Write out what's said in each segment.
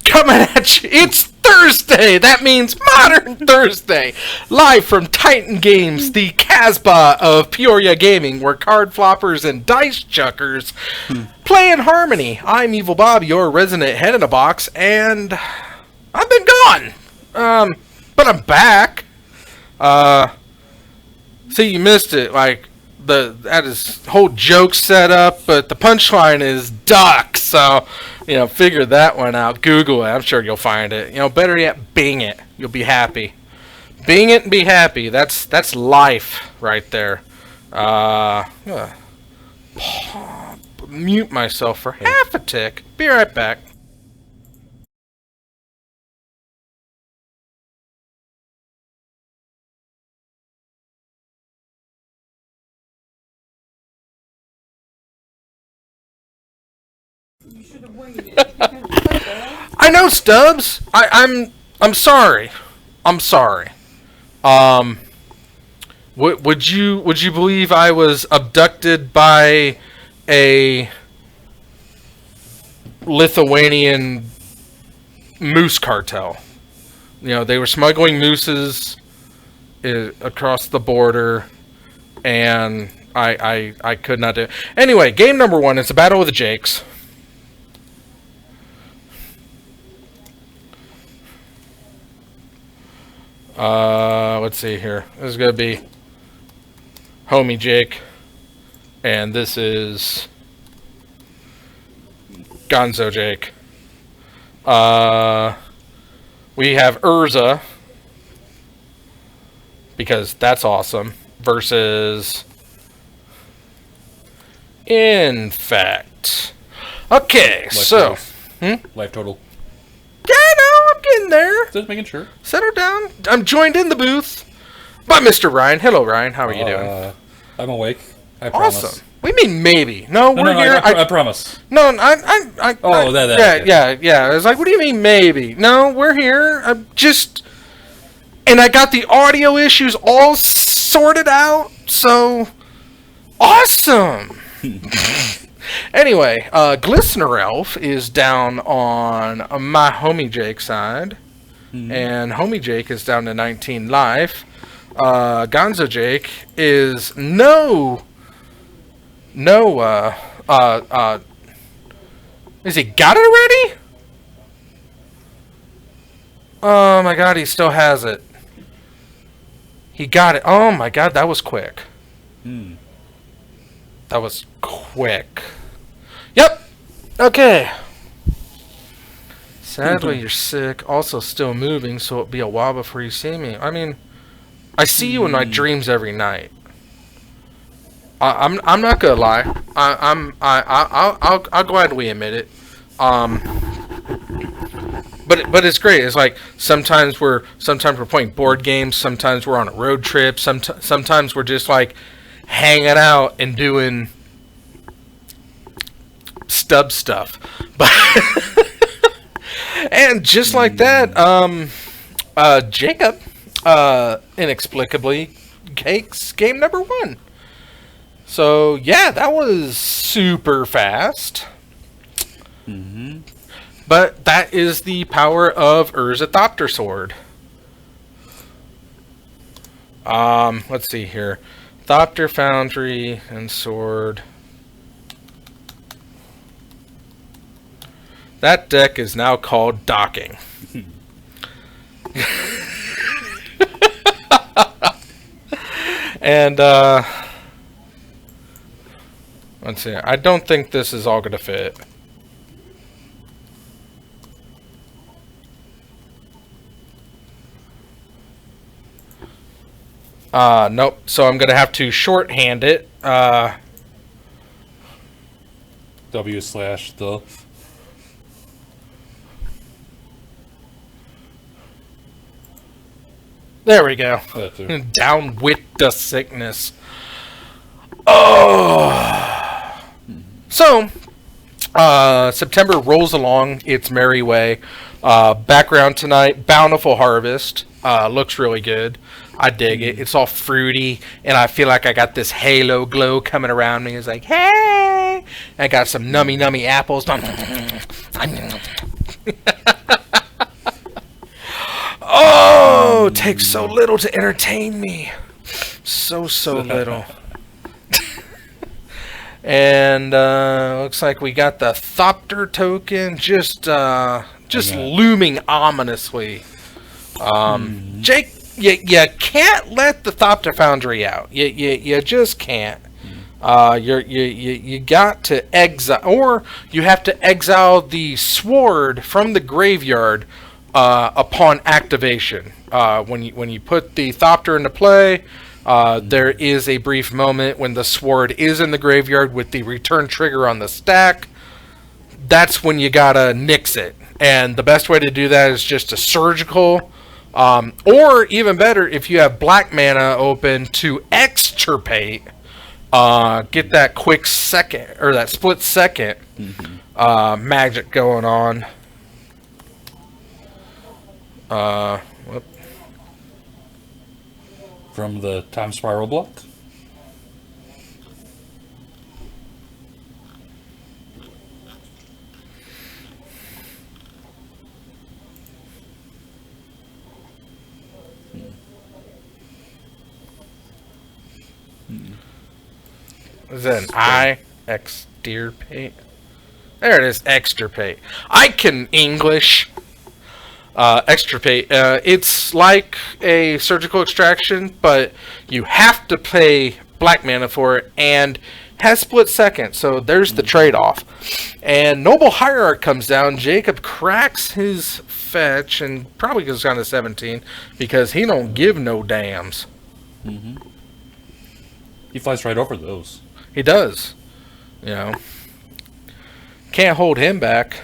Coming at you, it's Thursday! That means Modern Thursday! Live from Titan Games, the Casbah of Peoria Gaming, where card floppers and dice chuckers play in harmony. I'm Evil Bob, your resident head in a box, and I've been gone! But I'm back. See, you missed it, like, that is whole joke set up, but the punchline is duck, so, figure that one out. Google it, I'm sure you'll find it. Better yet, Bing it. You'll be happy. Bing it and be happy. That's life right there. Mute myself for half a tick. Be right back. You should have waited. I know, Stubbs. I'm sorry. I'm sorry. Would you believe I was abducted by a Lithuanian moose cartel? They were smuggling mooses across the border, and I could not do it. Anyway, game number 1 is a battle with the Jakes. Let's see here. This is going to be Homie Jake. And this is Gonzo Jake. We have Urza, because that's awesome, versus Infect. Okay, so... Life total. Yeah, no, I'm getting there. Just making sure. Settle down. I'm joined in the booth by Mr. Ryan. Hello, Ryan. How are you doing? I'm awake. I promise. Awesome. We mean maybe. No, we're here. I promise. No, Yeah. I was like, what do you mean maybe? No, we're here. I'm just... And I got the audio issues all sorted out, so... Awesome! Anyway, Glistener Elf is down on my Homie Jake side, and Homie Jake is down to 19 life. Gonzo Jake is is he got it already? Oh my god, he still has it. He got it. Oh my god, that was quick. That was quick. Yep. Okay. Sadly, you're sick. Also still moving, so it'll be a while before you see me. I mean, I see you in my dreams every night. I'm not gonna lie. I'll gladly admit it. But it's great. It's like sometimes we're playing board games. Sometimes we're on a road trip. Sometimes we're just like hanging out and doing stuff. But and just like that, Jacob inexplicably takes game number 1. So yeah, that was super fast. But that is the power of Urza Thopter Sword. Let's see here. Thopter Foundry and Sword. That deck is now called Docking. And, let's see. I don't think this is all going to fit. Nope. So I'm going to have to shorthand it. W/the. There we go. Down with the sickness. Oh. So, September rolls along its merry way. Background tonight, Bountiful Harvest. Looks really good. I dig it. It's all fruity, and I feel like I got this halo glow coming around me. It's like, hey! I got some nummy apples. Oh, it takes so little to entertain me. So little. And looks like we got the Thopter token just looming ominously. Jake, you can't let the Thopter Foundry out. You just can't. You got to exile, or you have to exile the sword from the graveyard upon activation. When you put the Thopter into play, there is a brief moment when the sword is in the graveyard with the return trigger on the stack. That's when you gotta nix it, and the best way to do that is just a surgical. Or even better, if you have black mana open, to extirpate, get that quick second, or that split second magic going on. Whoop. From the Time Spiral block. Is that an I? Extirpate? There it is, extirpate. I can English. Extirpate. It's like a surgical extraction, but you have to pay black mana for it, and has split second, so there's the trade-off. And Noble Hierarch comes down. Jacob cracks his fetch, and probably goes down to 17, because he don't give no dams. He flies right over those. He does. You know. Can't hold him back.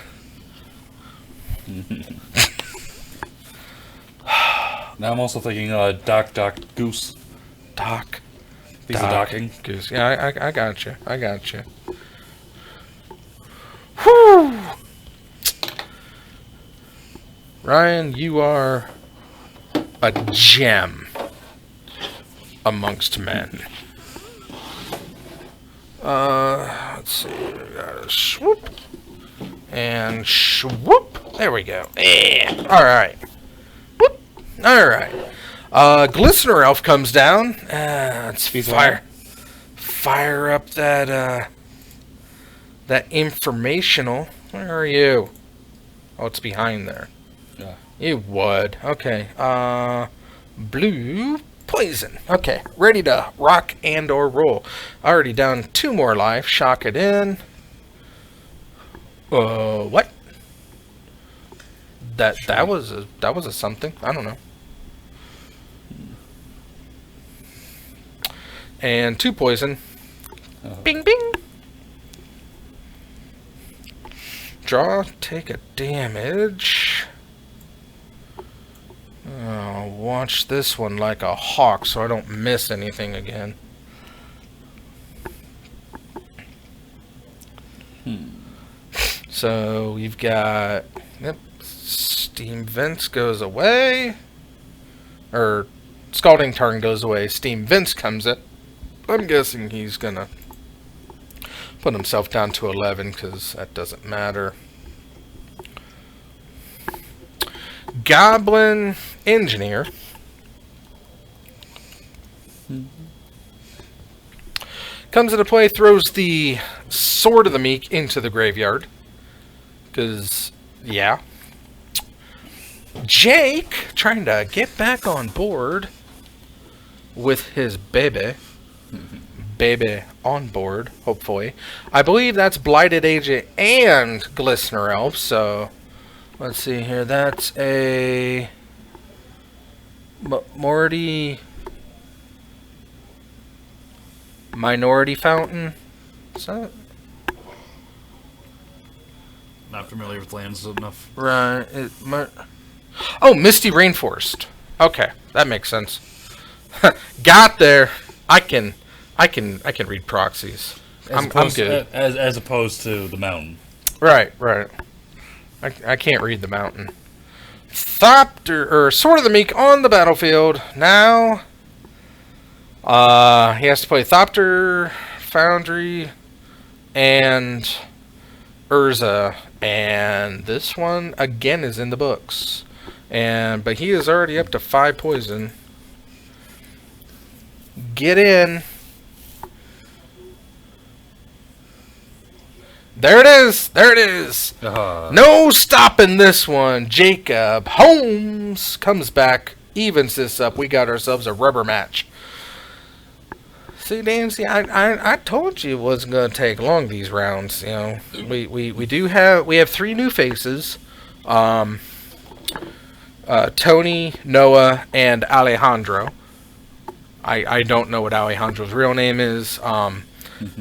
Now I'm also thinking Doc Goose. Doc. He's a docking. Goose. Yeah, I got you. I got you. Whew. Ryan, you are a gem amongst men. Let's see. We got a swoop and swoop. There we go. Yeah. All right. Whoop. All right. Glistener Elf comes down. Let's fire up that that informational. Where are you? Oh, it's behind there. Yeah. You would. Okay. Blue poison. Okay. Ready to rock and or roll. Already down 2 more life. Shock it in. What? That was a something. I don't know. And 2 poison. Bing bing. Draw, take a damage. Oh, watch this one like a hawk so I don't miss anything again. So we've got, yep, Steam Vents goes away. Or Scalding Tarn goes away. Steam Vents comes up. I'm guessing he's gonna put himself down to 11 because that doesn't matter. Goblin Engineer comes into play, throws the Sword of the Meek into the graveyard. Because, yeah. Jake, trying to get back on board with his baby. Baby on board, hopefully. I believe that's Blighted Agent and Glistener Elf, so let's see here. That's a Minority Fountain. Is that? Not familiar with lands enough. Right. Oh, Misty Rainforest. Okay, that makes sense. Got there. I can read proxies. I'm good. As opposed to the mountain. Right. I can't read the mountain. Thopter, or Sword of the Meek on the battlefield. Now, He has to play Thopter, Foundry, and Urza, and this one again is in the books. But he is already up to 5 poison. Get in. There it is. There it is. No stopping this one. Jacob Holmes comes back, evens this up. We got ourselves a rubber match. See, Dancy, I told you it wasn't going to take long, these rounds. You know, we have 3 new faces. Tony, Noah, and Alejandro. I don't know what Alejandro's real name is.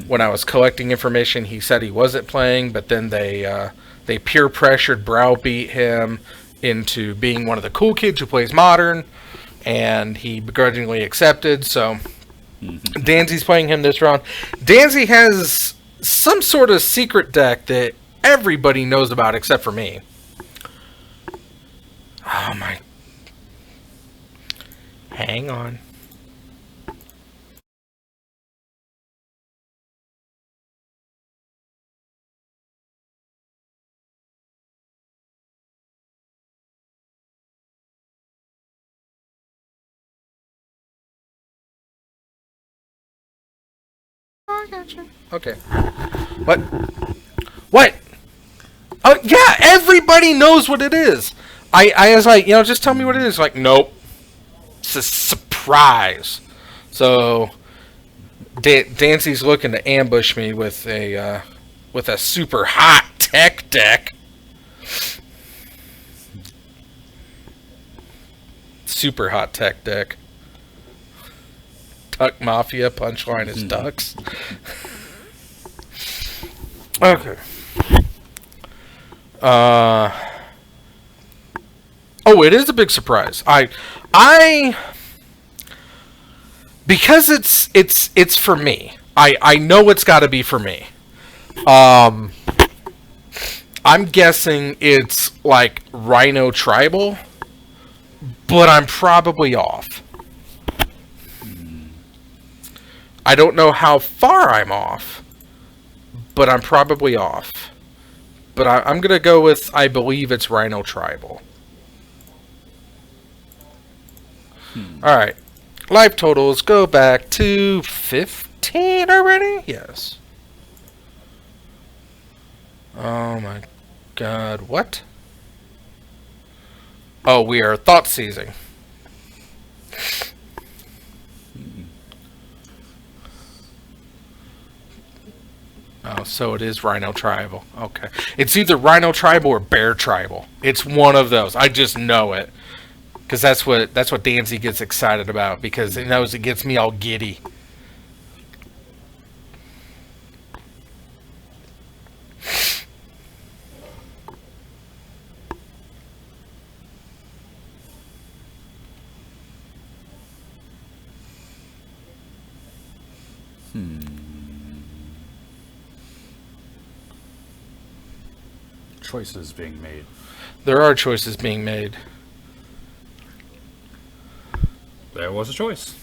When I was collecting information, he said he wasn't playing, but then they peer pressured, browbeat him into being one of the cool kids who plays Modern, and he begrudgingly accepted. So Danzy's playing him this round. Danzy has some sort of secret deck that everybody knows about except for me. Oh my. Hang on. Oh, I gotcha. Okay. What? What? Oh, yeah, everybody knows what it is. I was like, just tell me what it is. Like, nope. It's a surprise. So, Dancy's looking to ambush me with a super hot tech deck. Super hot tech deck. Duck Mafia, punchline is ducks. Okay. Oh, it is a big surprise. Because it's for me. I know it's got to be for me. I'm guessing it's like Rhino Tribal, but I'm probably off. I don't know how far I'm off, but I'm probably off. But I'm going to go with, I believe it's Rhino Tribal. Alright. Life totals go back to 15 already? Yes. Oh my god. What? Oh, we are thought seizing. Oh, so it is Rhino Tribal. Okay. It's either Rhino Tribal or Bear Tribal. It's one of those. I just know it. Because that's what Danzy gets excited about. Because he knows it gets me all giddy. Choices being made. There are choices being made. There was a choice.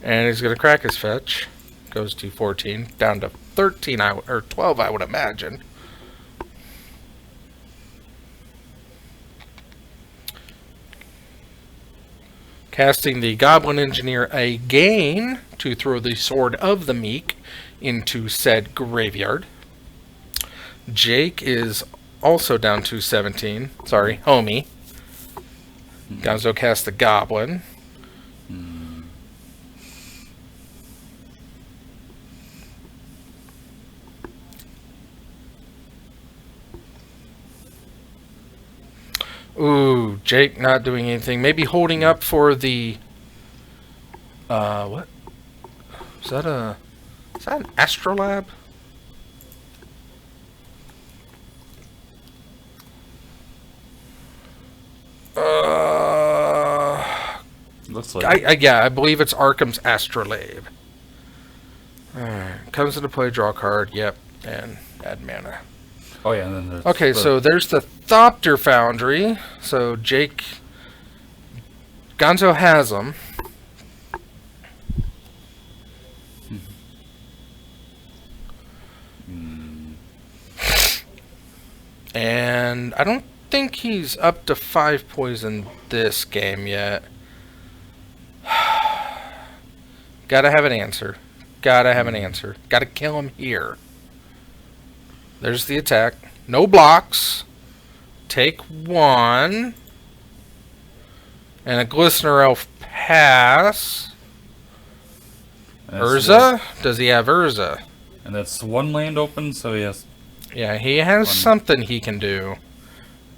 And he's going to crack his fetch. Goes to 14. Down to 13, or 12, I would imagine. Casting the Goblin Engineer again to throw the Sword of the Meek into said graveyard. Jake is also down to 17. Sorry, homie. Gonzo cast the Goblin. Ooh, Jake not doing anything. Maybe holding up for the... what? Is that an Astrolab? Looks like yeah, I believe it's Arkham's Astrolabe. Alright, comes into play, draw a card, yep, and add mana. Oh yeah, and then there's Okay, so there's the Thopter Foundry. So Jake... Gonzo has them. And I don't think he's up to 5 poison this game yet. Gotta have an answer. Gotta have an answer. Gotta kill him here. There's the attack. No blocks. Take 1. And a Glistener Elf pass. Urza? Does he have Urza? And that's 1 land open, so yes. Yeah, he has something he can do.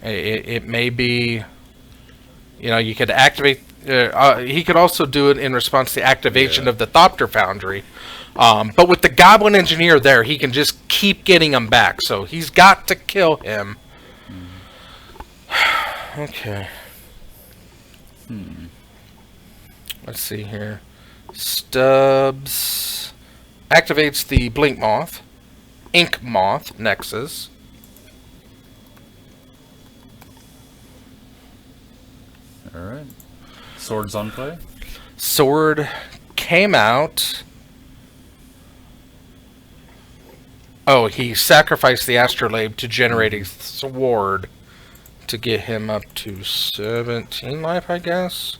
It may be... You know, you could activate... he could also do it in response to the activation of the Thopter Foundry. But with the Goblin Engineer there, he can just keep getting them back. So he's got to kill him. Okay. Let's see here. Stubbs activates the Blink Moth. Ink Moth Nexus. Alright. Sword's on play. Sword came out. Oh, he sacrificed the Astrolabe to generate a sword to get him up to 17 life, I guess.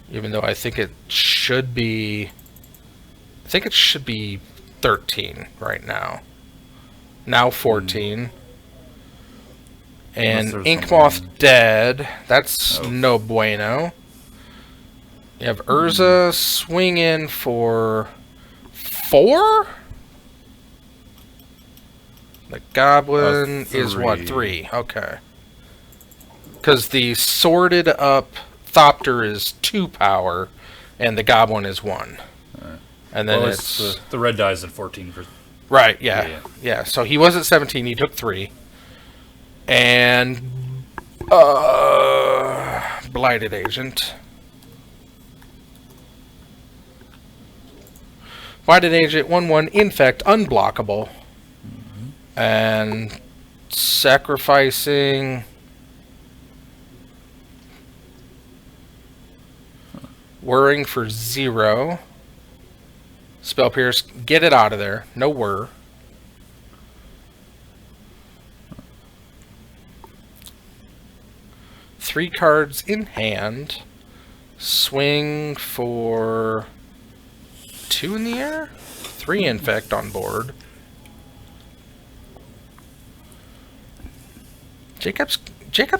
Even though I think it should be... I think it should be 13 right now. Now 14. And Inkmoth dead. That's no bueno. You have Urza swing in for 4? The Goblin is what? 3. Okay. Because the sorted up Thopter is 2 power, and the Goblin is 1. And then it's the red die's at 14 for... Right, yeah. So he was at 17, he took 3. And Blighted Agent. Blighted Agent 1/1 Infect unblockable. And sacrificing Whirring for 0. Spell Pierce, get it out of there. No whir. Three cards in hand. Swing for 2 in the air. 3 infect on board. Jacob's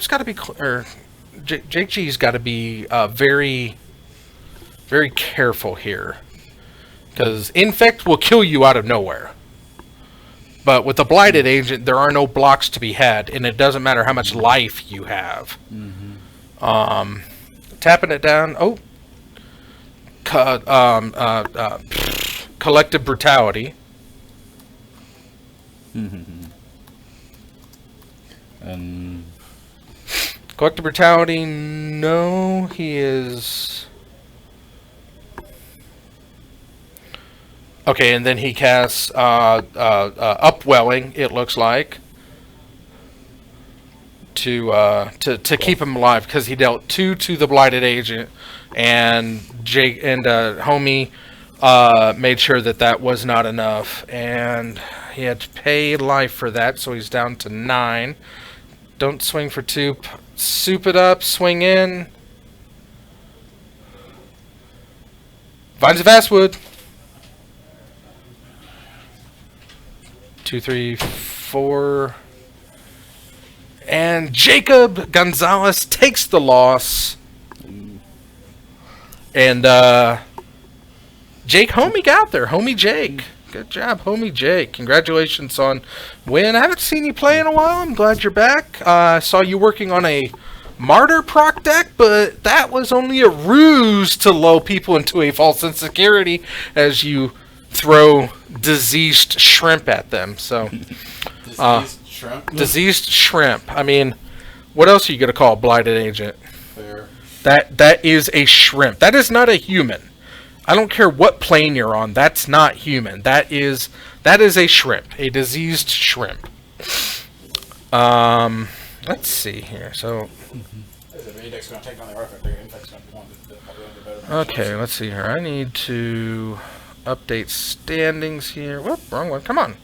got to be, Jake G's got to be very, very careful here, because infect will kill you out of nowhere. But with the Blighted Agent, there are no blocks to be had, and it doesn't matter how much life you have. Tapping it down. Oh, Collective Brutality. And Collective Brutality. No, he is. Okay, and then he casts Upwelling, it looks like, to keep him alive, because he dealt 2 to the Blighted Agent, and Jake and Homie made sure that was not enough, and he had to pay life for that, so he's down to 9. Don't swing for 2. Soup it up, swing in. Vines of Vastwood. 2, 3, 4. And Jacob Gonzalez takes the loss. And Jake Homie got there. Homie Jake. Good job, Homie Jake. Congratulations on win. I haven't seen you play in a while. I'm glad you're back. I saw you working on a Martyr proc deck, but that was only a ruse to lull people into a false insecurity as you throw diseased shrimp at them. So Diseased shrimp? Diseased shrimp. I mean, what else are you going to call a Blighted Agent? Fair. That is a shrimp. That is not a human. I don't care what plane you're on. That's not human. That is a shrimp. A diseased shrimp. Let's see here. So okay, let's see here. I need to update standings here. Whoop, wrong one. Come on.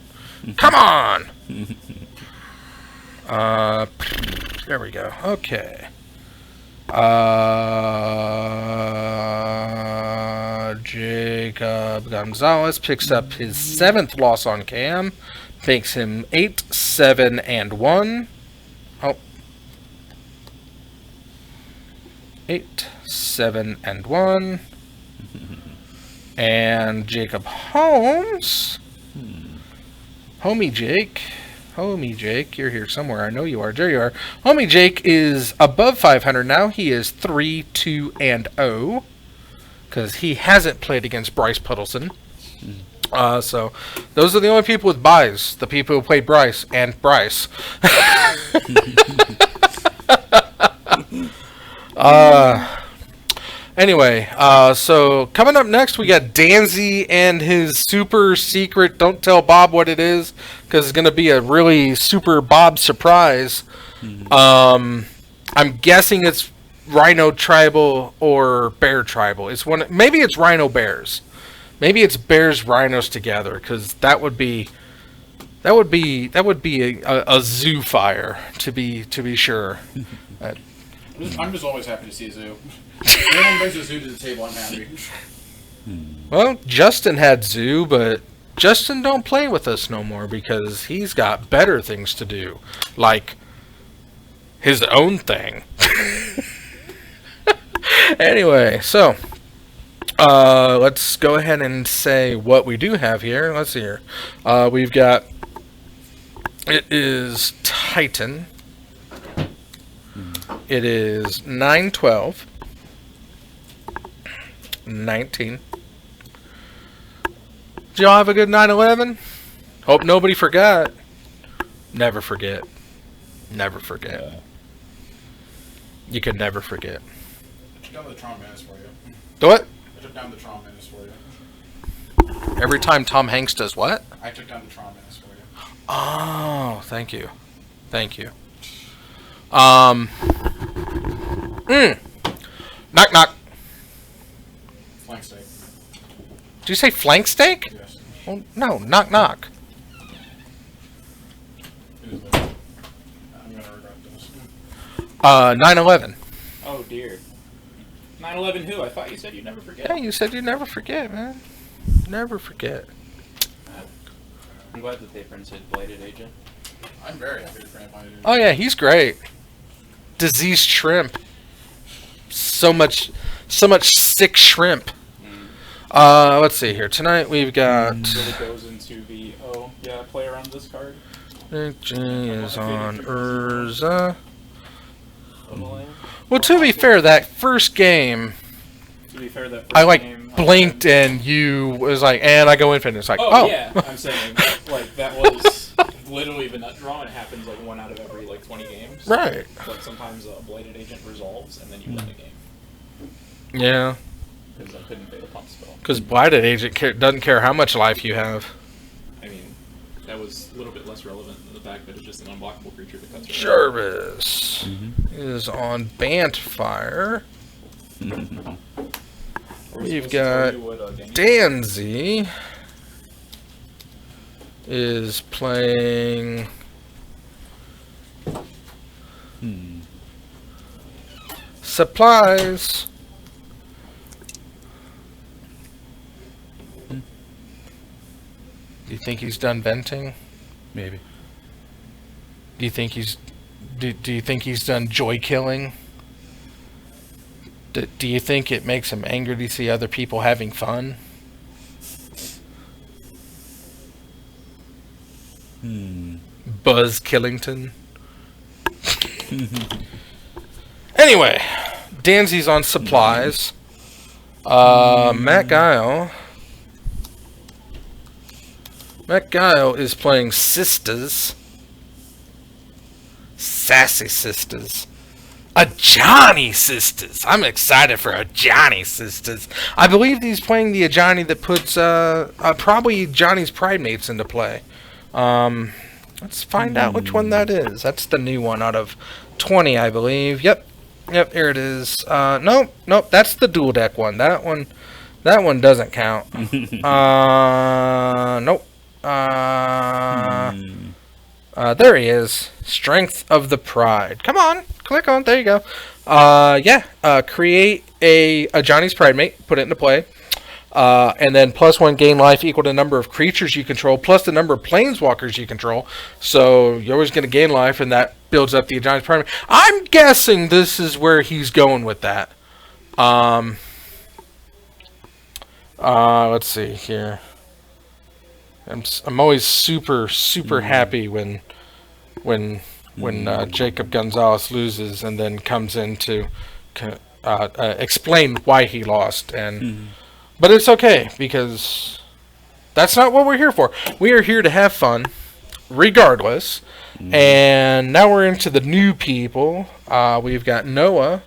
Come on. There we go. Okay. Jacob Gonzalez picks up his 7th loss on cam. Makes him 8-7-1. Oh. 8-7-1. And Jacob Holmes. Homie Jake, you're here somewhere. I know you are. There you are. Homie Jake is above 500 now. He is 3-2-0 because he hasn't played against Bryce Puddleson. So those are the only people with buys. The people who played Bryce and Bryce. Anyway, so coming up next, we got Danzy and his super secret, don't tell Bob what it is, because it's going to be a really super Bob surprise. I'm guessing it's Rhino Tribal or Bear Tribal. Maybe it's Rhino Bears. Maybe it's Bears Rhinos together, because that would be a zoo fire to be sure. I'm just always happy to see a zoo. Anyone brings a zoo to the table, I'm happy. Well, Justin had zoo, but Justin don't play with us no more because he's got better things to do, like his own thing. Anyway, so let's go ahead and say what we do have here. Let's see here. We've got, it is Titan. It is 9/12. 19. Did y'all have a good 9/11? Hope nobody forgot. Never forget. Never forget. Yeah. You could never forget. I took down the Tron Menace for you. Do it? I took down the Tron Menace for you. Every time Tom Hanks does what? I took down the Tron Menace for you. Oh, thank you. Thank you. Knock knock. Flank steak. Did you say flank steak? Yes. Well, no, knock knock. It is late. I'm gonna regret this. 9/11. Oh dear. 9/11 who? I thought you said you'd never forget. Yeah, you said you'd never forget, man. Never forget. I'm glad that they printed Blighted Agent. I'm very happy to print my Oh yeah, he's great. Diseased shrimp. So much sick shrimp. Let's see here. Tonight we've got So it goes into the play around this card. G is on Urza. Overlay. Well, to be fair, that first game To be fair, that first I game, blinked and you was like, and I go infinite. It's like, Oh, oh. yeah, I'm saying like that was literally the nut draw. And it happens like 1 out of every 20 games. Right. But sometimes a Blighted Agent resolves and then you win the game Yeah, because I couldn't pay the pump spell. because Blighted Agent doesn't care how much life you have. I mean, that was a little bit less relevant than the fact that it's just an unblockable creature that cuts your Jarvis is on Bantfire. We've got Danzy is playing Supplies. Do you think he's done venting? Maybe. Do you think he's done joy killing? Do you think it makes him angry to see other people having fun? Buzz Killington. Anyway, Danzy's on Supplies. Matt Guile is playing Sisters. Sassy Sisters. A Johnny Sisters. I'm excited for a Johnny Sisters. I believe he's playing the Johnny that puts probably Johnny's Pride Mates into play. Let's find out which one that is. That's the new one out of 20, I believe. Yep, here it is. Nope, that's the dual deck one. That one doesn't count. Nope. There he is. Strength of the Pride. Come on, click on. There you go. Create a Johnny's Pride mate. Put it into play. And then +1 gain life equal to the number of creatures you control plus the number of planeswalkers you control. So you're always going to gain life, and that builds up the Johnny's Pride mate. I'm guessing this is where he's going with that. Let's see here. I'm always super happy when Jacob Gonzalez loses and then comes in to explain why he lost. But it's okay, because that's not what we're here for. We are here to have fun, regardless. And now we're into the new people. We've got Noah,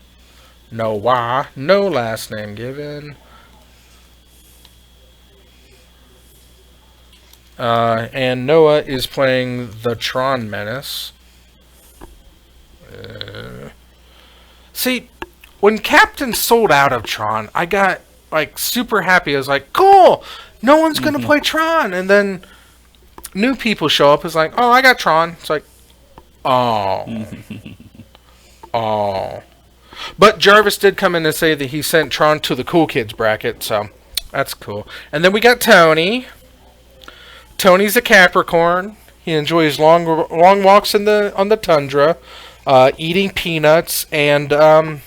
no last name given. And Noah is playing the Tron Menace. See, when Captain sold out of Tron, I got like super happy. I was like, cool, no one's gonna play Tron. And then new people show up. It's like, oh, I got Tron. It's like, oh. But Jarvis did come in and say that he sent Tron to the cool kids bracket, so that's cool. And then we got Tony. Tony's a Capricorn. He enjoys long walks on the tundra, eating peanuts, and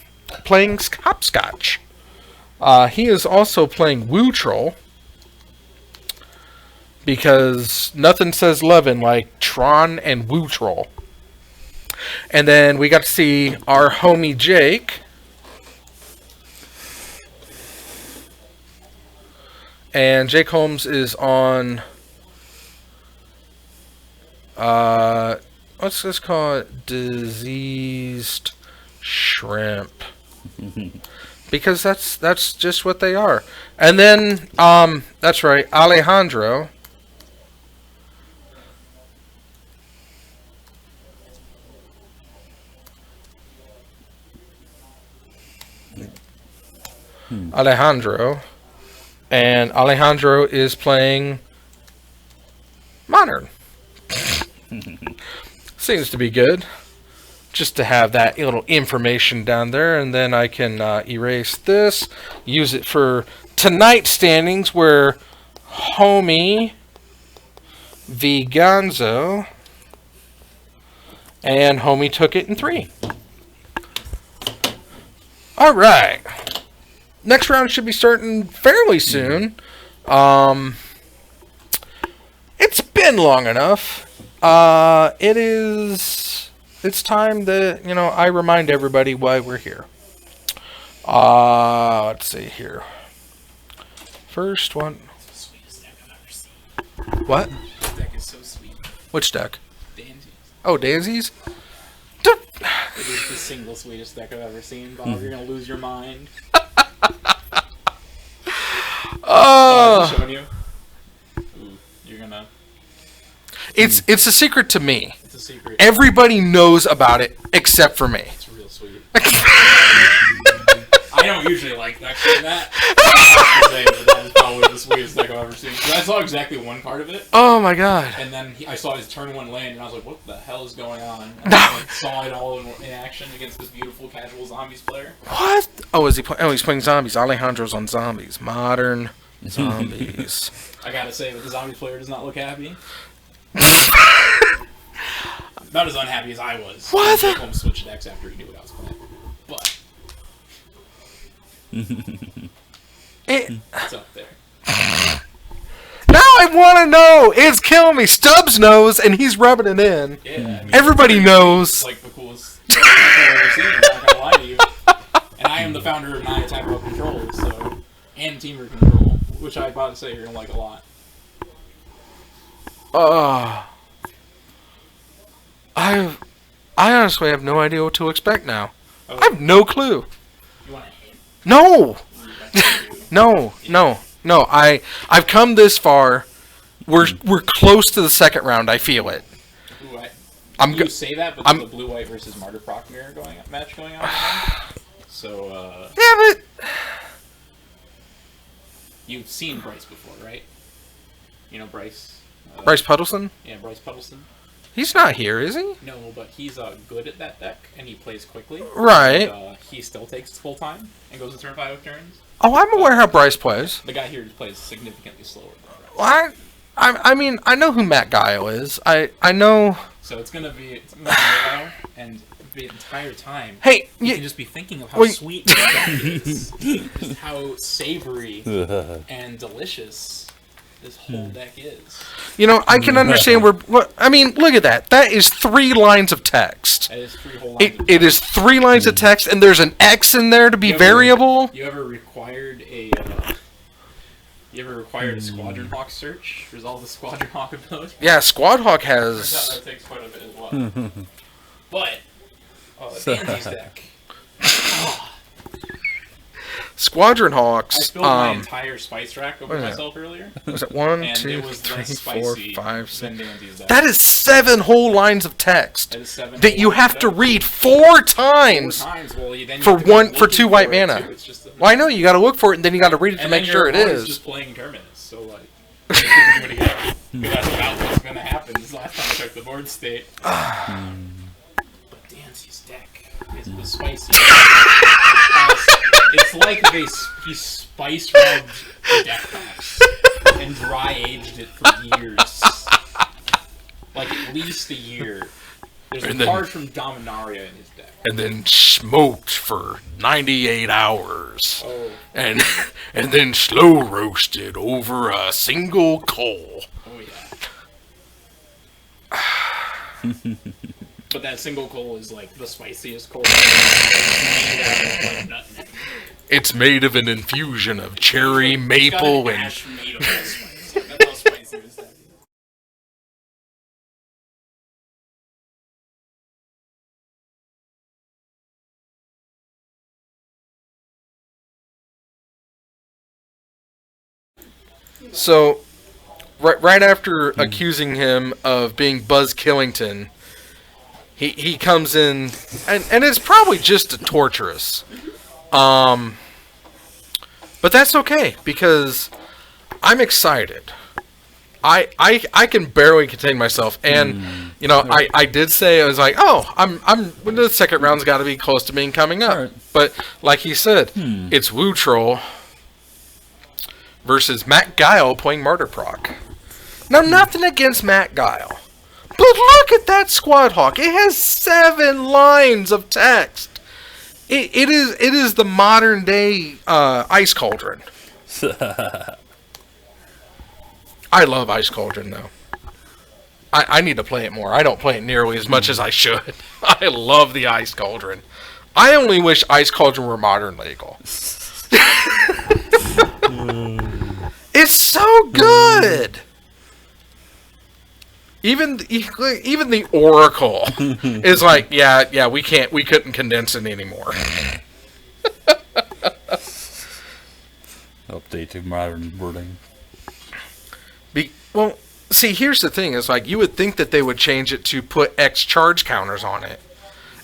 playing hopscotch. He is also playing Woo Troll, because nothing says lovin' like Tron and Woo Troll. And then we got to see our homie Jake. And Jake Holmes is on... let's just call it diseased shrimp, because that's just what they are. And then that's right, Alejandro. And Alejandro is playing Modern. Seems to be good. Just to have that little information down there, and then I can erase this, use it for tonight's standings, where homie Viganzo and homie took it in 3. All right. Next round should be starting fairly soon. It's been long enough. It's time that, I remind everybody why we're here. Let's see here. First one. Sweetest deck I've ever seen. What? This deck is so sweet. Which deck? Danzies. Oh, Daisies? It is the single sweetest deck I've ever seen, Bob. You're gonna lose your mind. Oh! Showing you. Ooh, you're gonna. It's a secret to me. It's a secret. Everybody knows about it except for me. It's real sweet. I don't usually like that kind of that. I have to say that is probably the sweetest deck I've ever seen. 'Cause I saw exactly one part of it, Oh my god. and then I saw his turn 1 land, and I was like, "What the hell is going on?" And I saw it all in action against this beautiful casual zombies player. What? Oh, is he playing? Oh, he's playing zombies. Alejandro's on zombies. Modern zombies. I gotta say, that the zombies player does not look happy. Not as unhappy as I was. What? Jake Holmes switched decks after he knew what I was playing. But it's up there. Now I want to know. It's killing me. Stubbs knows, and he's rubbing it in. Yeah, I mean, Everybody it's knows. like the coolest deck I've ever seen. I'm not gonna lie to you. And I am the founder of Nine Attack Row Control, so and Teamer Control, which I about to say you're gonna like a lot. I honestly have no idea what to expect now. Oh, I have no clue. you want a hint? No. That's No. I've come this far. We're close to the second round. I feel it. Ooh, I'm you go- say that, but I'm- there's a blue white versus Martyr Proc mirror match going on. So Yeah, but you've seen Bryce before, right? You know Bryce. Bryce Puddleson. Yeah, Bryce Puddleson. He's not here, is he? No, but he's good at that deck, and he plays quickly. Right. And, he still takes his full time and goes to turn 5 turns. Oh, I'm aware how Bryce plays. The guy here plays significantly slower than Bryce. Well, I mean, I know who Matt Guile is. I know. So it's gonna be Milo, and the entire time, Hey, you you, can just be thinking of how Wait. sweet this deck is, just how savory and delicious this whole deck is. you know, I can understand where. What I mean, look at that. That is 3 lines of text. That is 3 whole lines. of It is 3 lines of text, and there's an X in there to be You ever- variable. You ever required a Squadron Hawk search? Resolve the Squadron Hawk ability? Yeah, Squad Hawk Turns out has. that takes quite a bit as well. But Danzy's deck. Squadron I Hawks. spilled my entire spice rack over myself earlier, Was it 1, and 2, it was 3, less 4, spicy 5, than 6? Danzy's deck. That is 7 whole lines of text That is 7 that you whole have to deck. read 4 4 times. times. Well, then you For have to go one- for looking 2 white for it, mana. too. It's just Well, I know you got to look for it, and then you got to read it to and make then sure your it opponent's is. just playing Terminus, so like, what are you gonna get? Because that's about what's gonna happen. This last time I checked the board state. But Dancy's deck is the spicy. It's like he spice rubbed the deck packs and dry aged it for years, like at least a year. There's And a then- card from Dominaria in his deck. And then smoked for 98 hours. Oh, And then slow roasted over a single coal. oh yeah. But that single coal is like the spiciest coal. It's made out of like nutmeg. It's made of an infusion of cherry, It's got maple, an and ash made of that spice. That's how spicy this deck is. so right after accusing him of being Buzz Killington, he comes in, and it's probably just a torturous. But that's okay because I'm excited. I can barely contain myself, and you know I did say I was like, oh, I'm the second round's got to be close to being coming up, Alright. but like he said, it's Woo Troll versus Matt Guile playing Martyr Proc. Now nothing against Matt Guile, but look at that Squad Hawk. It has 7 lines of text. It is the modern day Ice Cauldron. I love Ice Cauldron, though. I need to play it more. I don't play it nearly as much as I should. I love the Ice Cauldron. I only wish Ice Cauldron were modern legal. It's so good! Even the Oracle is like, yeah, we couldn't condense it anymore. Update to modern wording. Well, see, here's the thing: is like you would think that they would change it to put X charge counters on it,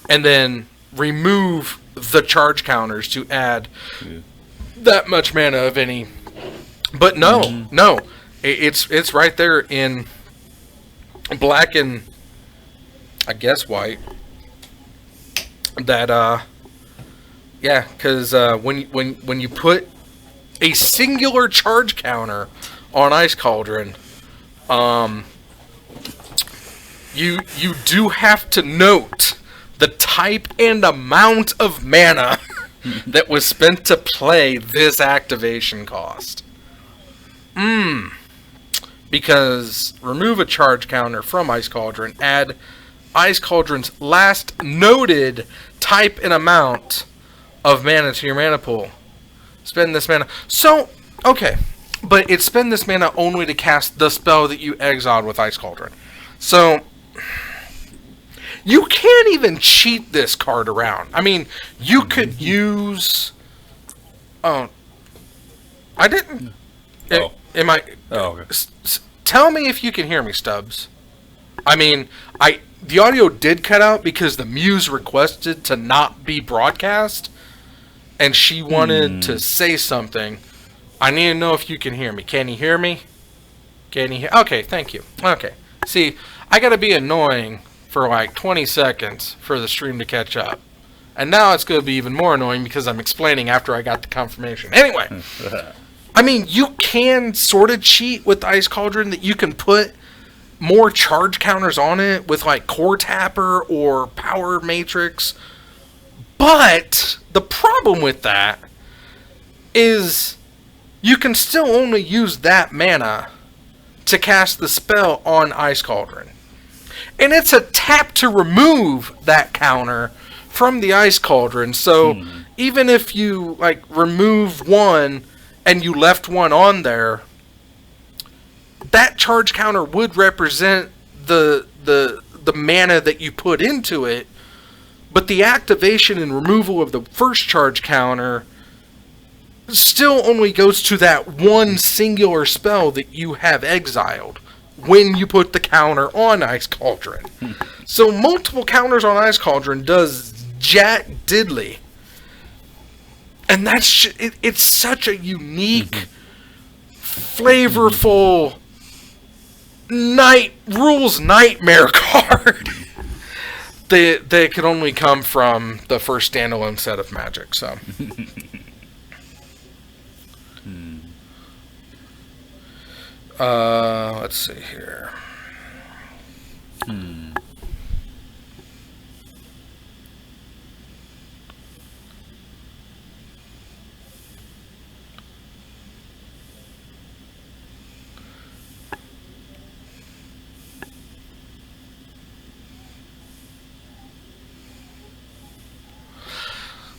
and then remove the charge counters to add that much mana of any. But no, it's right there in black and I guess white. That yeah, because when you put a singular charge counter on Ice Cauldron, you do have to note the type and amount of mana that was spent to play this activation cost. Because remove a charge counter from Ice Cauldron, add Ice Cauldron's last noted type and amount of mana to your mana pool. Spend this mana. So, okay. But it's spend this mana only to cast the spell that you exiled with Ice Cauldron. So, you can't even cheat this card around. I mean, you could use... Oh. I didn't... Oh. Am I... Oh, okay. Tell me if you can hear me, Stubbs. I mean, the audio did cut out because the Muse requested to not be broadcast, and she wanted to say something. I need to know if you can hear me. Can you hear me? Can you hear? Okay, thank you. Okay, See, I gotta be annoying for like 20 seconds for the stream to catch up. And now it's gonna be even more annoying because I'm explaining after I got the confirmation. Anyway, I mean, you can sort of cheat with Ice Cauldron that you can put more charge counters on it with like Core Tapper or Power Matrix. But the problem with that is you can still only use that mana to cast the spell on Ice Cauldron. And it's a tap to remove that counter from the Ice Cauldron. So even if you like remove one and you left one on there, that charge counter would represent the mana that you put into it. But the activation and removal of the first charge counter still only goes to that one singular spell that you have exiled when you put the counter on Ice Cauldron. So multiple counters on Ice Cauldron does jack diddly. And that's it's such a unique, flavorful rules nightmare card. They could only come from the first standalone set of Magic, so. Let's see here.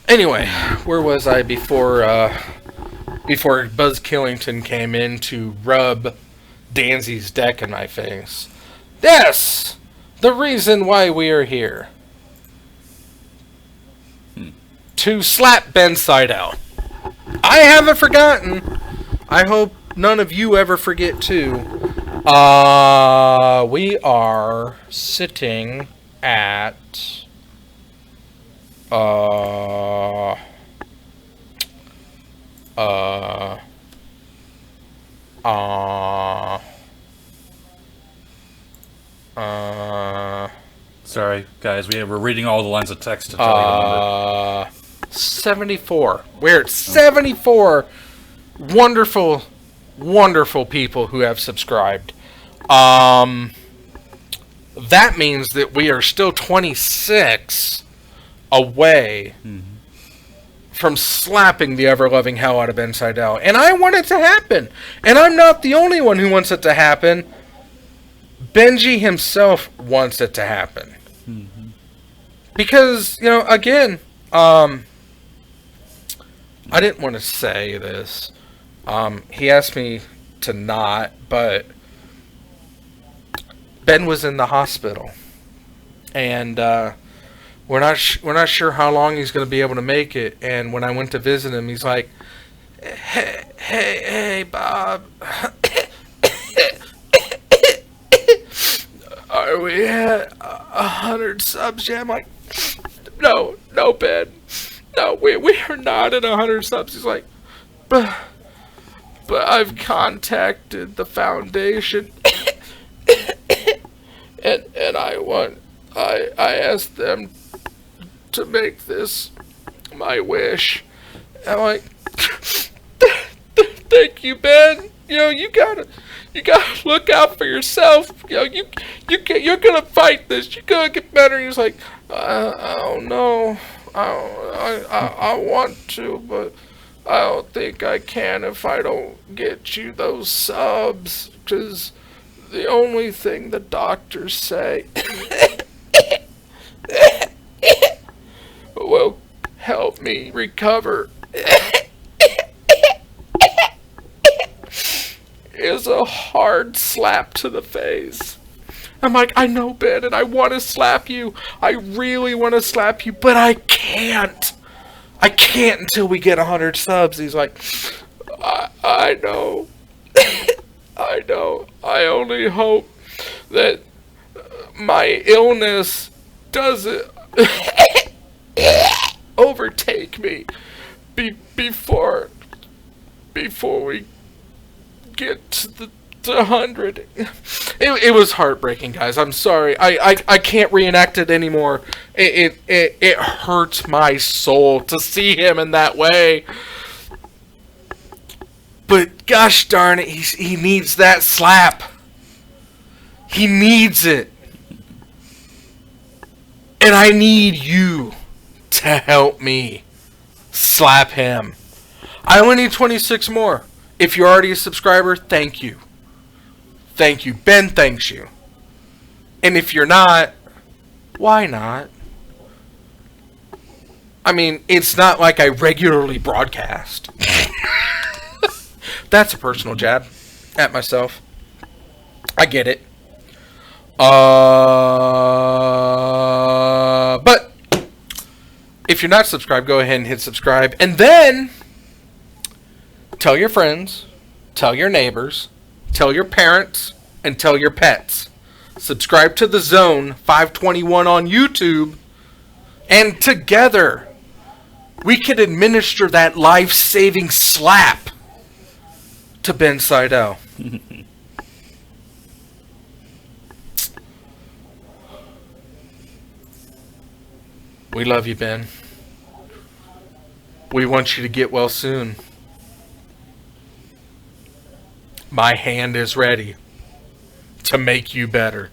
Anyway, where was I before Buzz Killington came in to rub Danzy's deck in my face? Yes! The reason why we are here. To slap Ben Seidel. I haven't forgotten. I hope none of you ever forget too. We are sitting at... Sorry, guys, we're reading all the lines of text to tell you the number. 74. We're at 74 wonderful, wonderful people who have subscribed. That means that we are still 26 away from slapping the ever-loving hell out of Ben Seidel. And I want it to happen. And I'm not the only one who wants it to happen. Benji himself wants it to happen. Because, you know, again, I didn't want to say this. He asked me to not, but Ben was in the hospital. And we're not sure how long he's going to be able to make it. And when I went to visit him, he's like, hey, Bob. Are we at 100 subs yet? I'm like, no, Ben. No, we are not at 100 subs. He's like, but I've contacted the foundation. and I asked them to make this my wish. And I'm like, thank you, Ben. You know, you gotta look out for yourself. You know, you're gonna fight this. You're gonna get better. And he's like, I don't know. I want to, but I don't think I can if I don't get you those subs. Because the only thing the doctors say will help me recover is a hard slap to the face. I'm like, I know, Ben, and I want to slap you. I really want to slap you, but I can't. I can't until we get 100 subs. He's like, I know. I know. I only hope that my illness doesn't overtake me before we get to the 100. It was heartbreaking, guys. I'm sorry. I can't reenact it anymore. It hurts my soul to see him in that way. But gosh darn it, he needs that slap. He needs it. And I need you to help me slap him. I only need 26 more. If you're already a subscriber, thank you. Thank you. Ben thanks you. And if you're not, why not? I mean, it's not like I regularly broadcast. That's a personal jab at myself. I get it. But if you're not subscribed, go ahead and hit subscribe. And then tell your friends, tell your neighbors, tell your parents, and tell your pets. Subscribe to The Zone 521 on YouTube. And together, we can administer that life-saving slap to Ben Seidel. We love you, Ben. We want you to get well soon. My hand is ready to make you better.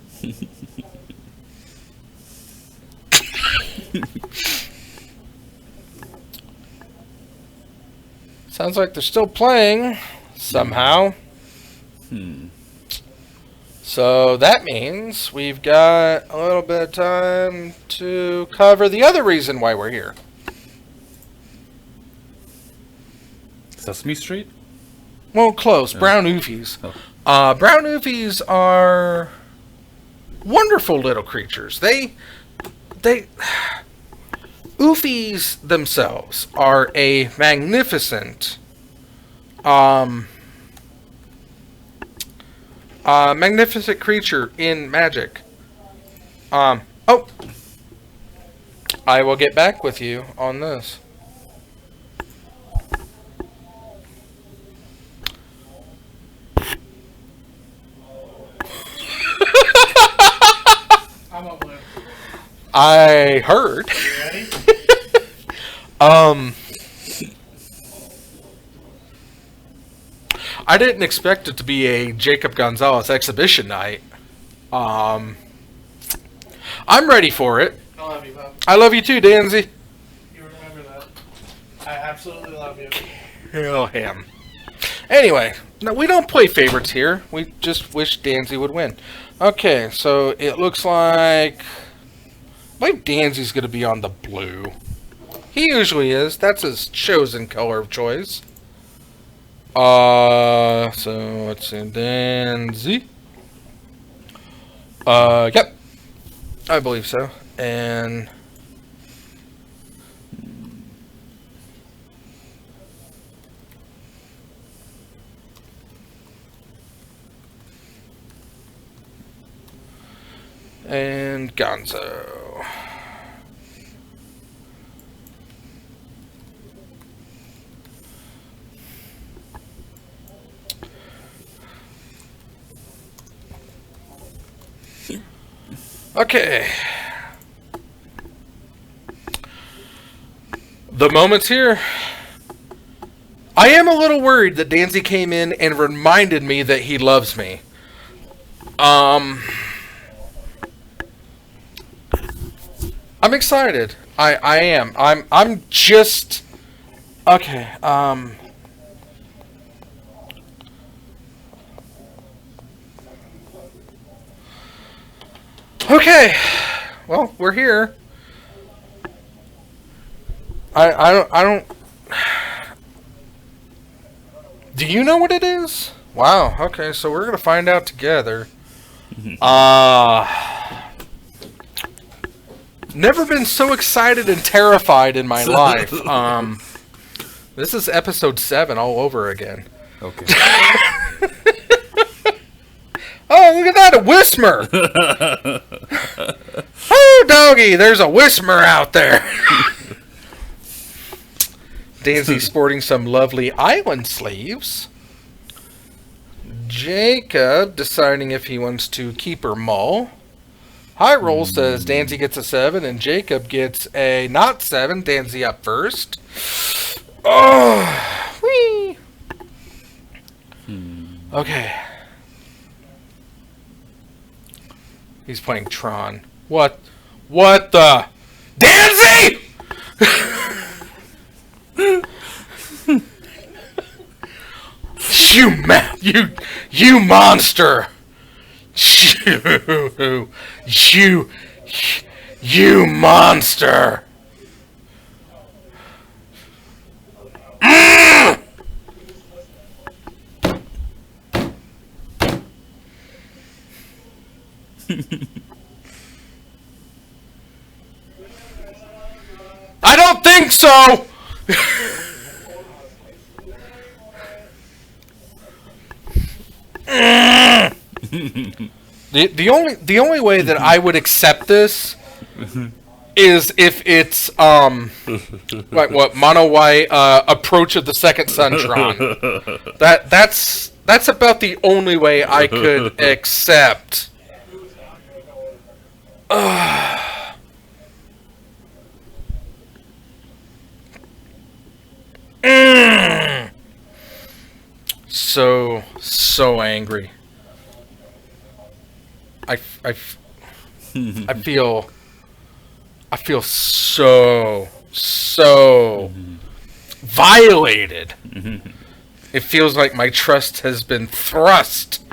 Sounds like they're still playing somehow. So that means we've got a little bit of time to cover the other reason why we're here. Sesame Street? Well, close. Brown Oofies. Oh. Brown Oofies are wonderful little creatures. Oofies themselves are a magnificent, magnificent creature in Magic. I will get back with you on this. I'm up with. I heard. You ready? I didn't expect it to be a Jacob Gonzalez exhibition night. I'm ready for it. I love you, Bob. I love you too, Danzy. You remember that. I absolutely love you. Kill him. Anyway, no, we don't play favorites here. We just wish Danzy would win. Okay, so it looks like I believe Danzy's going to be on the blue. He usually is. That's his chosen color of choice. So let's see, Danzy. Yep. I believe so. And Gonzo. Okay. The moment's here. I am a little worried that Danzy came in and reminded me that he loves me. I'm excited. I am. I'm just okay. Okay. Well, we're here. I don't. Do you know what it is? Wow. Okay, so we're gonna find out together. Never been so excited and terrified in my life. This is episode 7 all over again. Okay. Oh, look at that, a Whismer! Oh, doggy, there's a Whismer out there! Danzy sporting some lovely island sleeves. Jacob deciding if he wants to keep or mull. High roll says Danzy gets a 7 and Jacob gets a not 7. Danzy up first. Oh, whee. Okay. He's playing Tron. What the? Danzy! You monster! You monster! I don't think so! The only way that I would accept this is if it's like what Mono White Approach of the Second Sun Tron. That's about the only way I could accept. So angry. I feel so violated. It feels like my trust has been thrust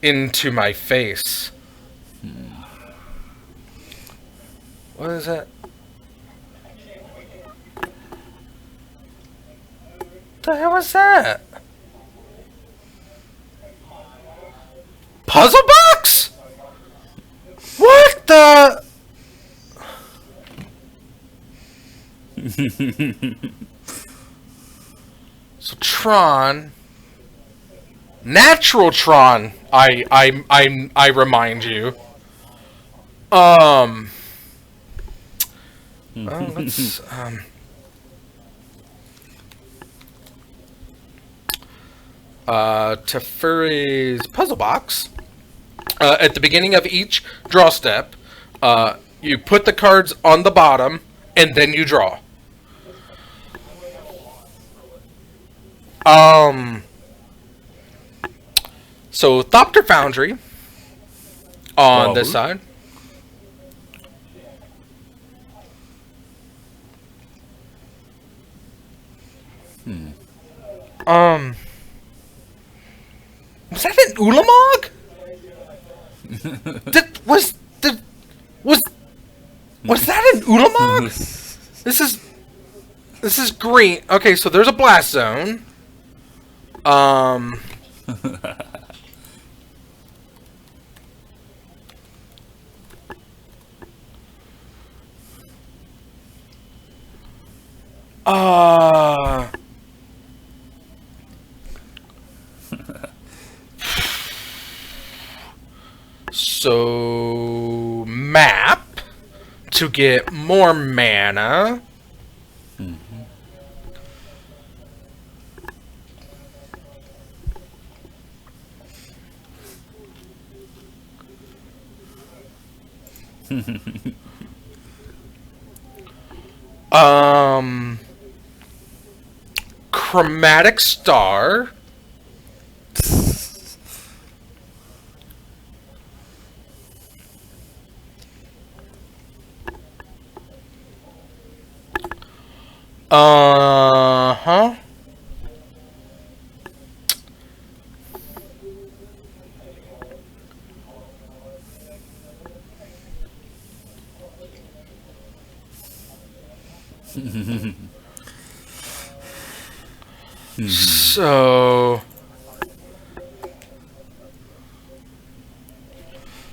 into my face. What is that? The hell was that? Puzzle box? What the? So Tron, natural Tron. I remind you. Let's Teferi's puzzle box. At the beginning of each draw step, you put the cards on the bottom, and then you draw. So Thopter Foundry on this side. Was that an Ulamog? Was that an Ulamog? This is green. Okay, so there's a blast zone. So map to get more mana. Chromatic Star. Uh-huh.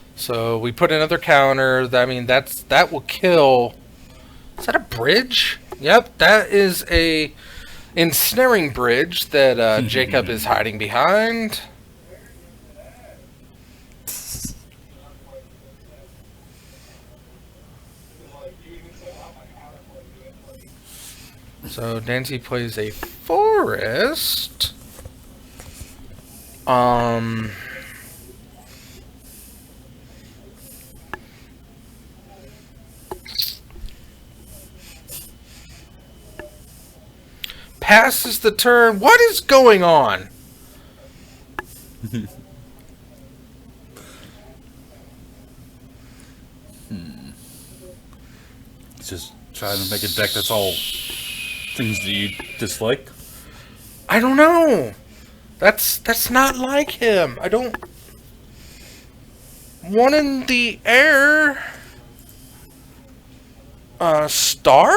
So we put another counter. I mean, that will kill. Is that a bridge? Yep, that is a ensnaring bridge that Jacob is hiding behind. So Dancy plays a forest. Um. Passes the turn. What is going on? Just trying to make a deck that's all things that you dislike. I don't know. That's not like him. I don't. One in the air. Star?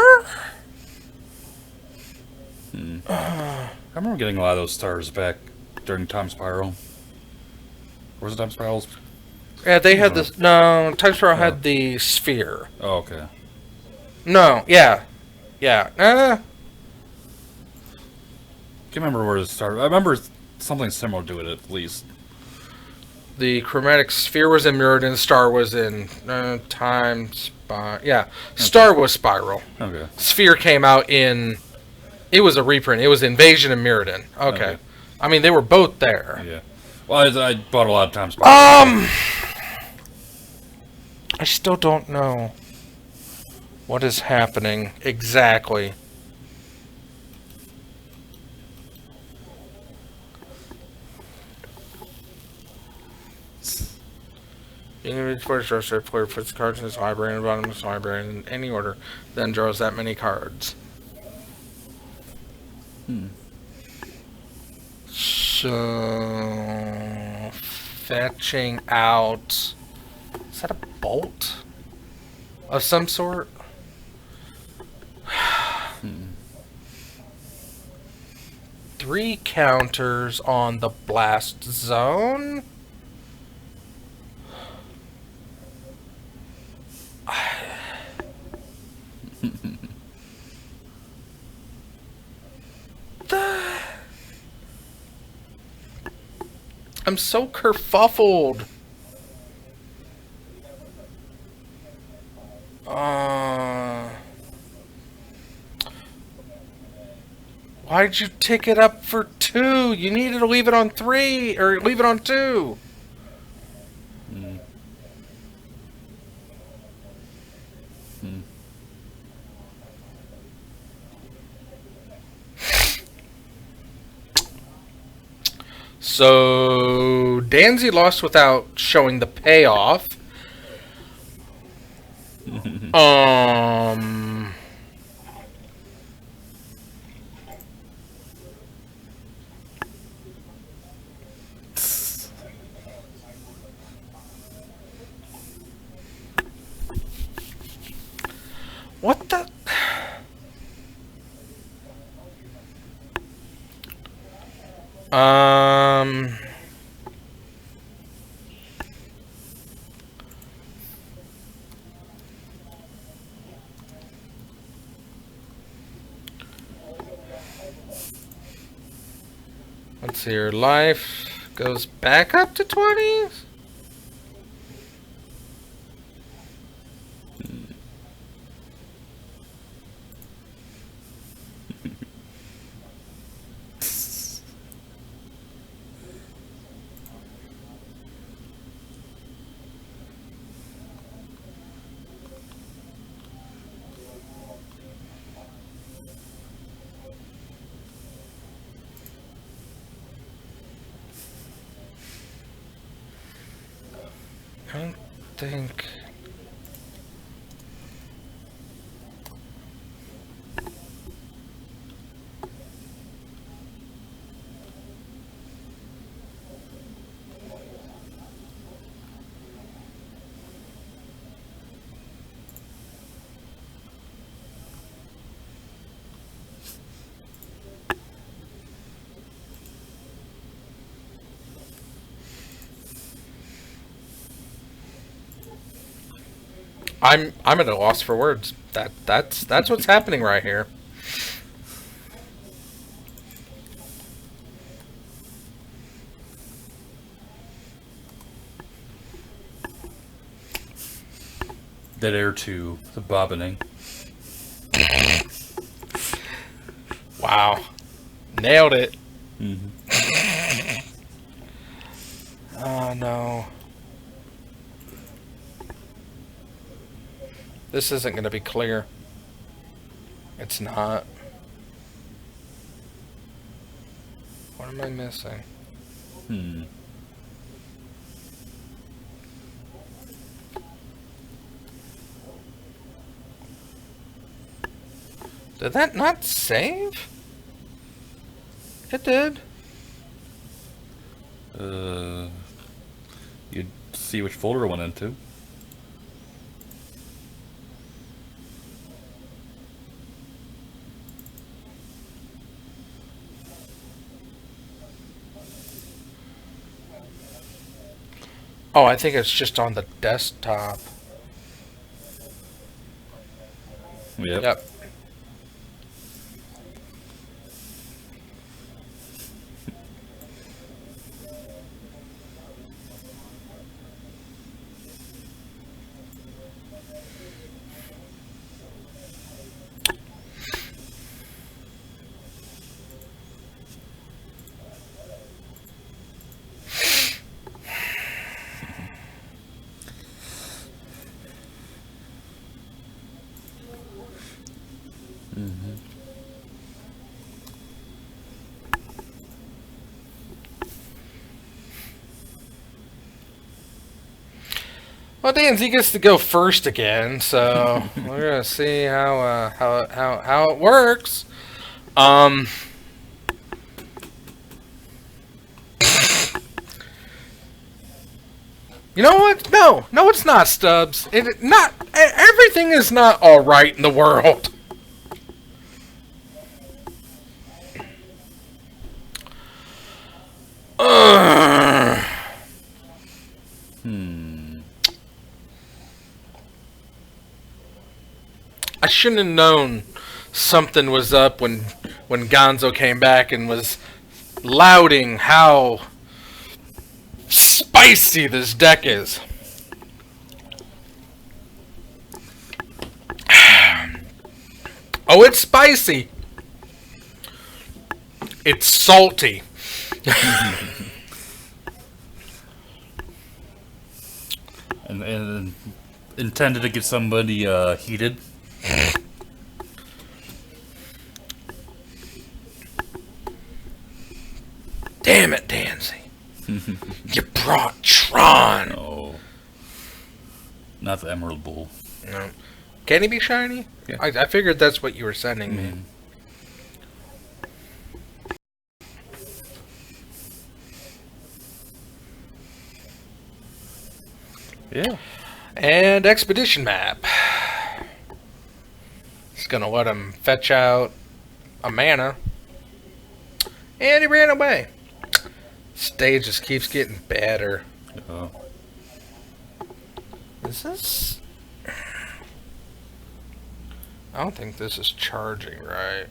I remember getting a lot of those stars back during Time Spiral. Or was it Time Spirals? Yeah, they had this. No, Time Spiral had the sphere. Oh, okay. No, yeah. Yeah. Can't remember where it started. I remember something similar to it at least. The chromatic sphere was in Mirrodin, Star was in Time Spiral. Yeah, Star was Spiral. Okay. Sphere came out in. It was a reprint. It was Invasion and Mirrodin. Okay. I mean, they were both there. Yeah. Well, I bought a lot of Time Spiral. I still don't know what is happening exactly. Being first drawer, player puts cards in his library and the bottom of his library in any order, then draws that many cards. So, fetching out. Is that a bolt of some sort? Three counters on the blast zone. I'm so kerfuffled. Why'd you tick it up for 2? You needed to leave it on 3 or leave it on 2. So Danzy lost without showing the payoff. What the? Let's see, your life goes back up to 20? I don't think... I'm at a loss for words. That's what's happening right here. Dead Air 2, the Bobbining. Wow. Nailed it. no. This isn't going to be clear. It's not. What am I missing? Did that not save? It did. You'd see which folder it went into. Oh, I think it's just on the desktop. Yep. Well, Danzy gets to go first again, so we're gonna see how it works. You know what? No, it's not, Stubbs. Everything is not all right in the world. I shouldn't have known something was up when Gonzo came back and was lauding how spicy this deck is. Oh, it's spicy. It's salty. and intended to get somebody heated. Damn it, Danzy. You brought Tron. No. Not the Emerald Bull. No. Can he be shiny? Yeah. I figured that's what you were sending me. Yeah. And Expedition Map. It's gonna let him fetch out a mana. And he ran away. Stage just keeps getting better. Oh. Is this... I don't think this is charging right.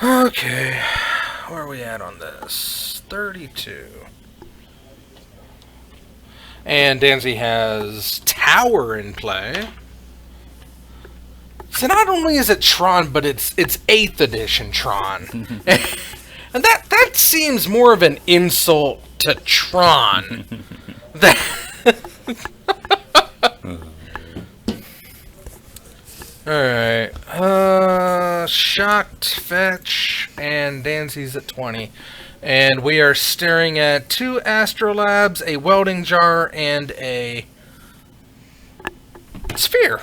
Okay. Where are we at on this? 32. And Danzy has Tower in play. So not only is it Tron, but it's 8th edition Tron. And that seems more of an insult to Tron. Alright. Shocked, Fetch, and Danzy's at 20. And we are staring at 2 Astrolabs, a welding jar, and a sphere.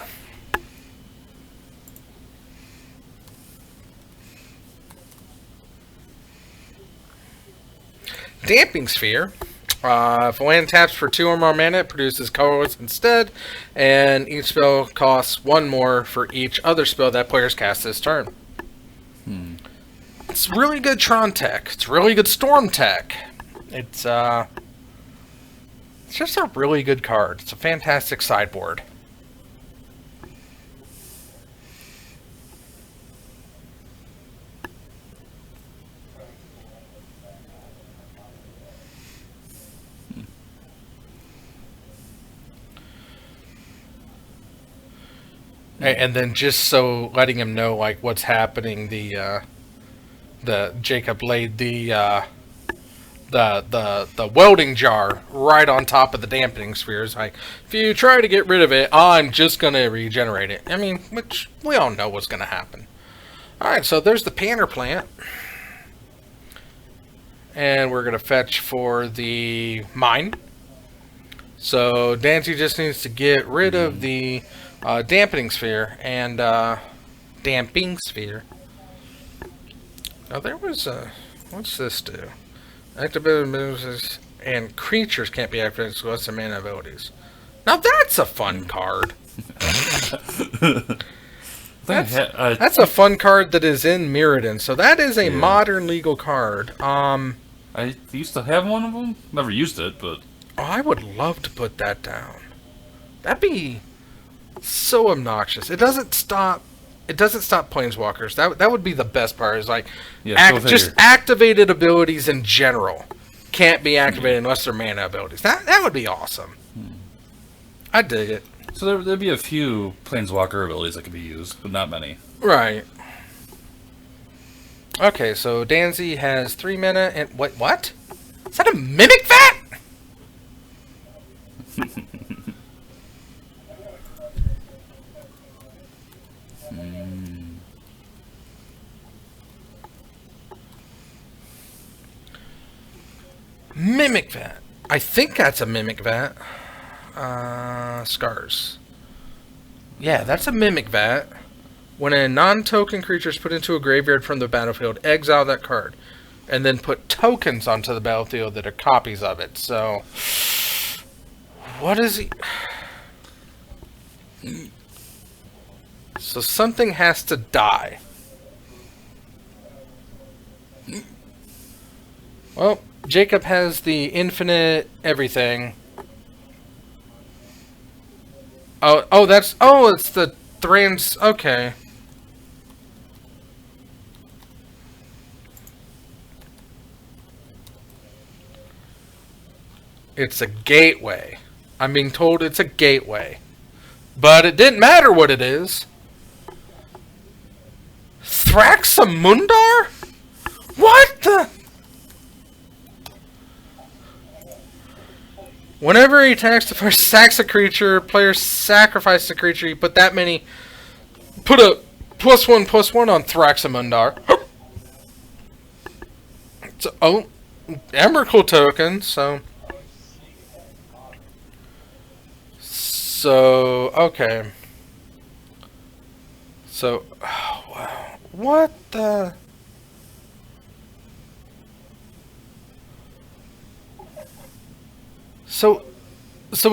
Damping Sphere. If a land taps for 2 or more mana, it produces colorless instead, and each spell costs 1 more for each other spell that players cast this turn. It's really good Tron tech. It's really good Storm tech. It's just a really good card. It's a fantastic sideboard. And then just so letting him know like what's happening, the Jacob laid the welding jar right on top of the dampening spheres. Like, if you try to get rid of it, I'm just gonna regenerate it. I mean, which we all know what's gonna happen. All right, so there's the Panner plant, and we're gonna fetch for the mine. So Dancy just needs to get rid of the dampening sphere and damping sphere. Now there was a what's this do? Activated moves and creatures can't be activated unless their mana abilities. Now that's a fun card. That's a fun card that is in Mirrodin. So that is a modern legal card. I used to have one of them. Never used it, but I would love to put that down. That'd be so obnoxious. It doesn't stop planeswalkers. That would be the best part. Is like just activated abilities in general can't be activated unless they're mana abilities. That would be awesome. I dig it. So there'd be a few planeswalker abilities that could be used, but not many. Right. Okay, so Danzy has 3 mana and what? Is that a Mimic Vat? Mimic Vat. I think that's a Mimic Vat. Scars. Yeah, that's a Mimic Vat. When a non-token creature is put into a graveyard from the battlefield, exile that card. And then put tokens onto the battlefield that are copies of it. So, what is he... So something has to die. Well, Jacob has the infinite everything. It's the Thran's... Okay. It's a gateway. I'm being told it's a gateway. But it didn't matter what it is. Thraxamundar? What the... Whenever he attacks the first sacks a creature, players sacrifice the creature. You put that many... Put a +1/+1 on Thraxamundar. So, Emrakul token, so... So, okay. So, oh, wow. What the... So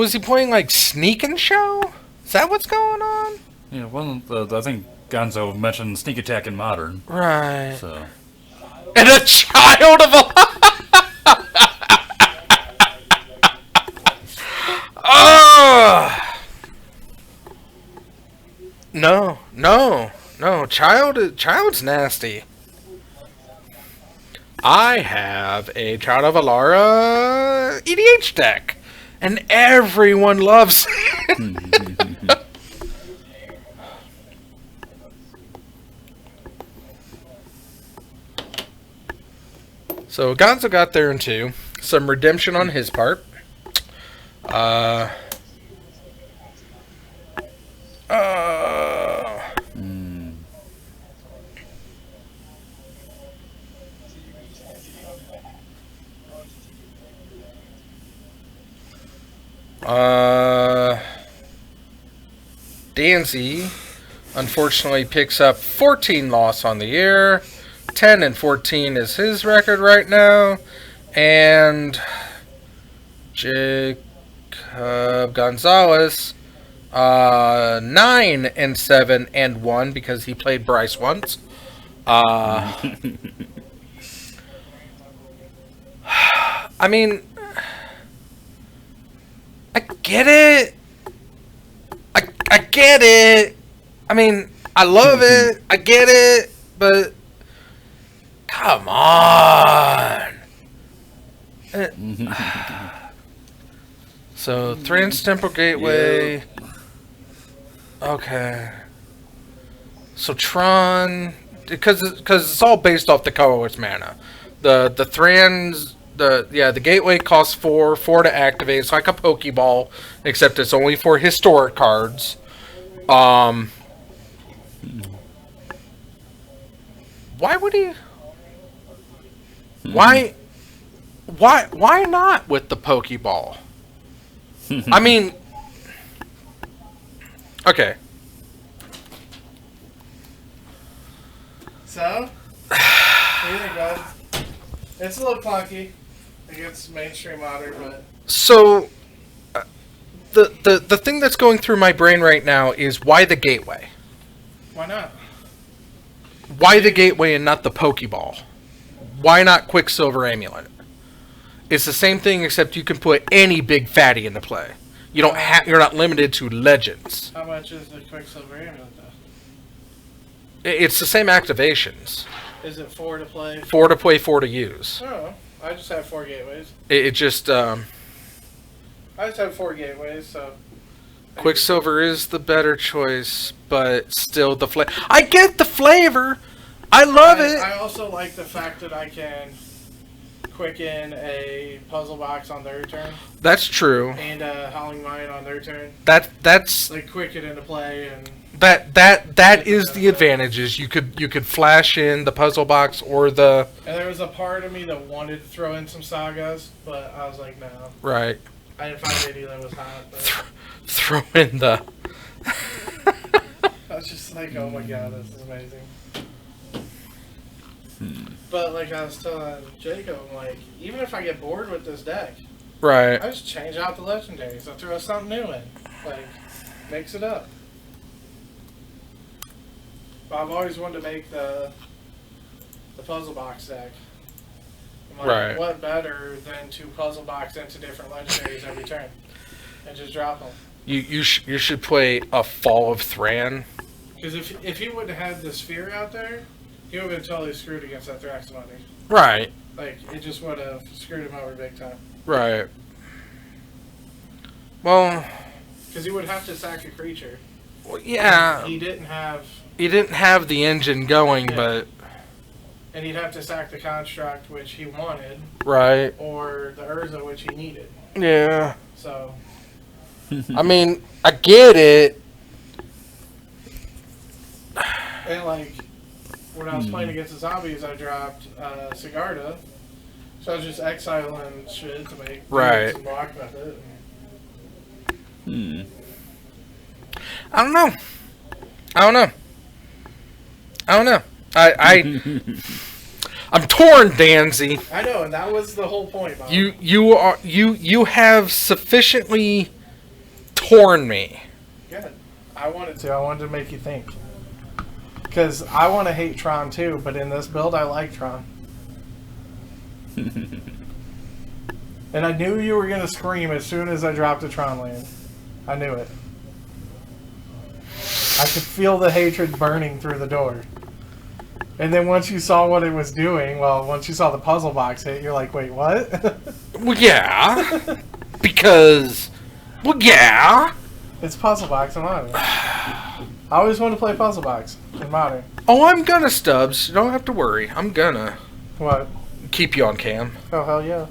is he playing like Sneak and Show? Is that what's going on? Yeah, I think Gonzo mentioned Sneak Attack in Modern. Right. So. And a child of a... Oh! No. Child's nasty. I have a Child of Alara EDH deck, and everyone loves it. So Gonzo got there in 2. Some redemption on his part. Danzy, unfortunately, picks up 14 loss on the year. 10-14 is his record right now. And Jacob Gonzalez, 9-7-1 because he played Bryce once. I mean, I get it. I get it. I mean, I love it. I get it. But come on. So, Thran's Temple Gateway. Yep. Okay. So, Tron, because it's all based off the colorless mana. The Thrans, the gateway costs 4 to activate. It's like a Pokeball, except it's only for historic cards. Why would he? Why not with the Pokeball? I mean, okay. So, what do you think, guys? It's a little clunky against mainstream modern, but So, the thing that's going through my brain right now is why the gateway? why not? Why the gateway and not the Pokeball? Why not Quicksilver Amulet? It's the same thing, except you can put any big fatty into play. You don't have. You're not limited to legends. How much is the Quicksilver Amulet, though? It's the same activations. Is it 4 to play? 4 to play, 4 to use. I don't know. I just have 4 gateways. It just I just have 4 gateways, so... Quicksilver is the better choice, but still the flavor. I get the flavor. I love it. I also like the fact that I can quicken a puzzle box on their turn That's true. and a Howling Mine on their turn. That's Like quick it into play and that is the advantages. You could flash in the puzzle box or the there was a part of me that wanted to throw in some sagas, but I was like, no. right. I didn't find any that was hot. But Throw in the. I was just like, oh my god, this is amazing. But like I was telling Jacob, I'm like, even if I get bored with this deck, Right. I just change out the legendaries. I throw something new in. Like, mix it up. But I've always wanted to make the puzzle box deck. I'm like, Right. what better than to puzzle box into different legendaries every turn and just drop them? You should play a Fall of Thran. Because if he wouldn't have had the sphere out there, he would have been totally screwed against that Thraximony. Right. Like, it just would have screwed him over big time. Right. Well, Because he would have to sack a creature. yeah. He didn't have... He didn't have the engine going, Yeah. but And he'd have to sack the construct, which he wanted, right. or the Urza, which he needed. Yeah. So, I mean, I get it. and like, when I was playing against the zombies, I dropped Sigarda. So I was just exiling shit to make Right. some block method. I don't know. I'm torn, Danzy. I know, and that was the whole point, Bob. You have sufficiently torn me. Good. I wanted to make you think. Because I want to hate Tron too, but in this build, I like Tron. And I knew you were going to scream as soon as I dropped a Tron land. I knew it. I could feel the hatred burning through the door. And then once you saw what it was doing, well, once you saw the puzzle box hit, you're like, wait, what? Well, yeah. Because, well, yeah. It's puzzle box in Modern. I always wanted to play puzzle box in Modern. Oh, I'm gonna, Stubbs. You don't have to worry. I'm gonna What? keep you on cam. Oh, hell yeah.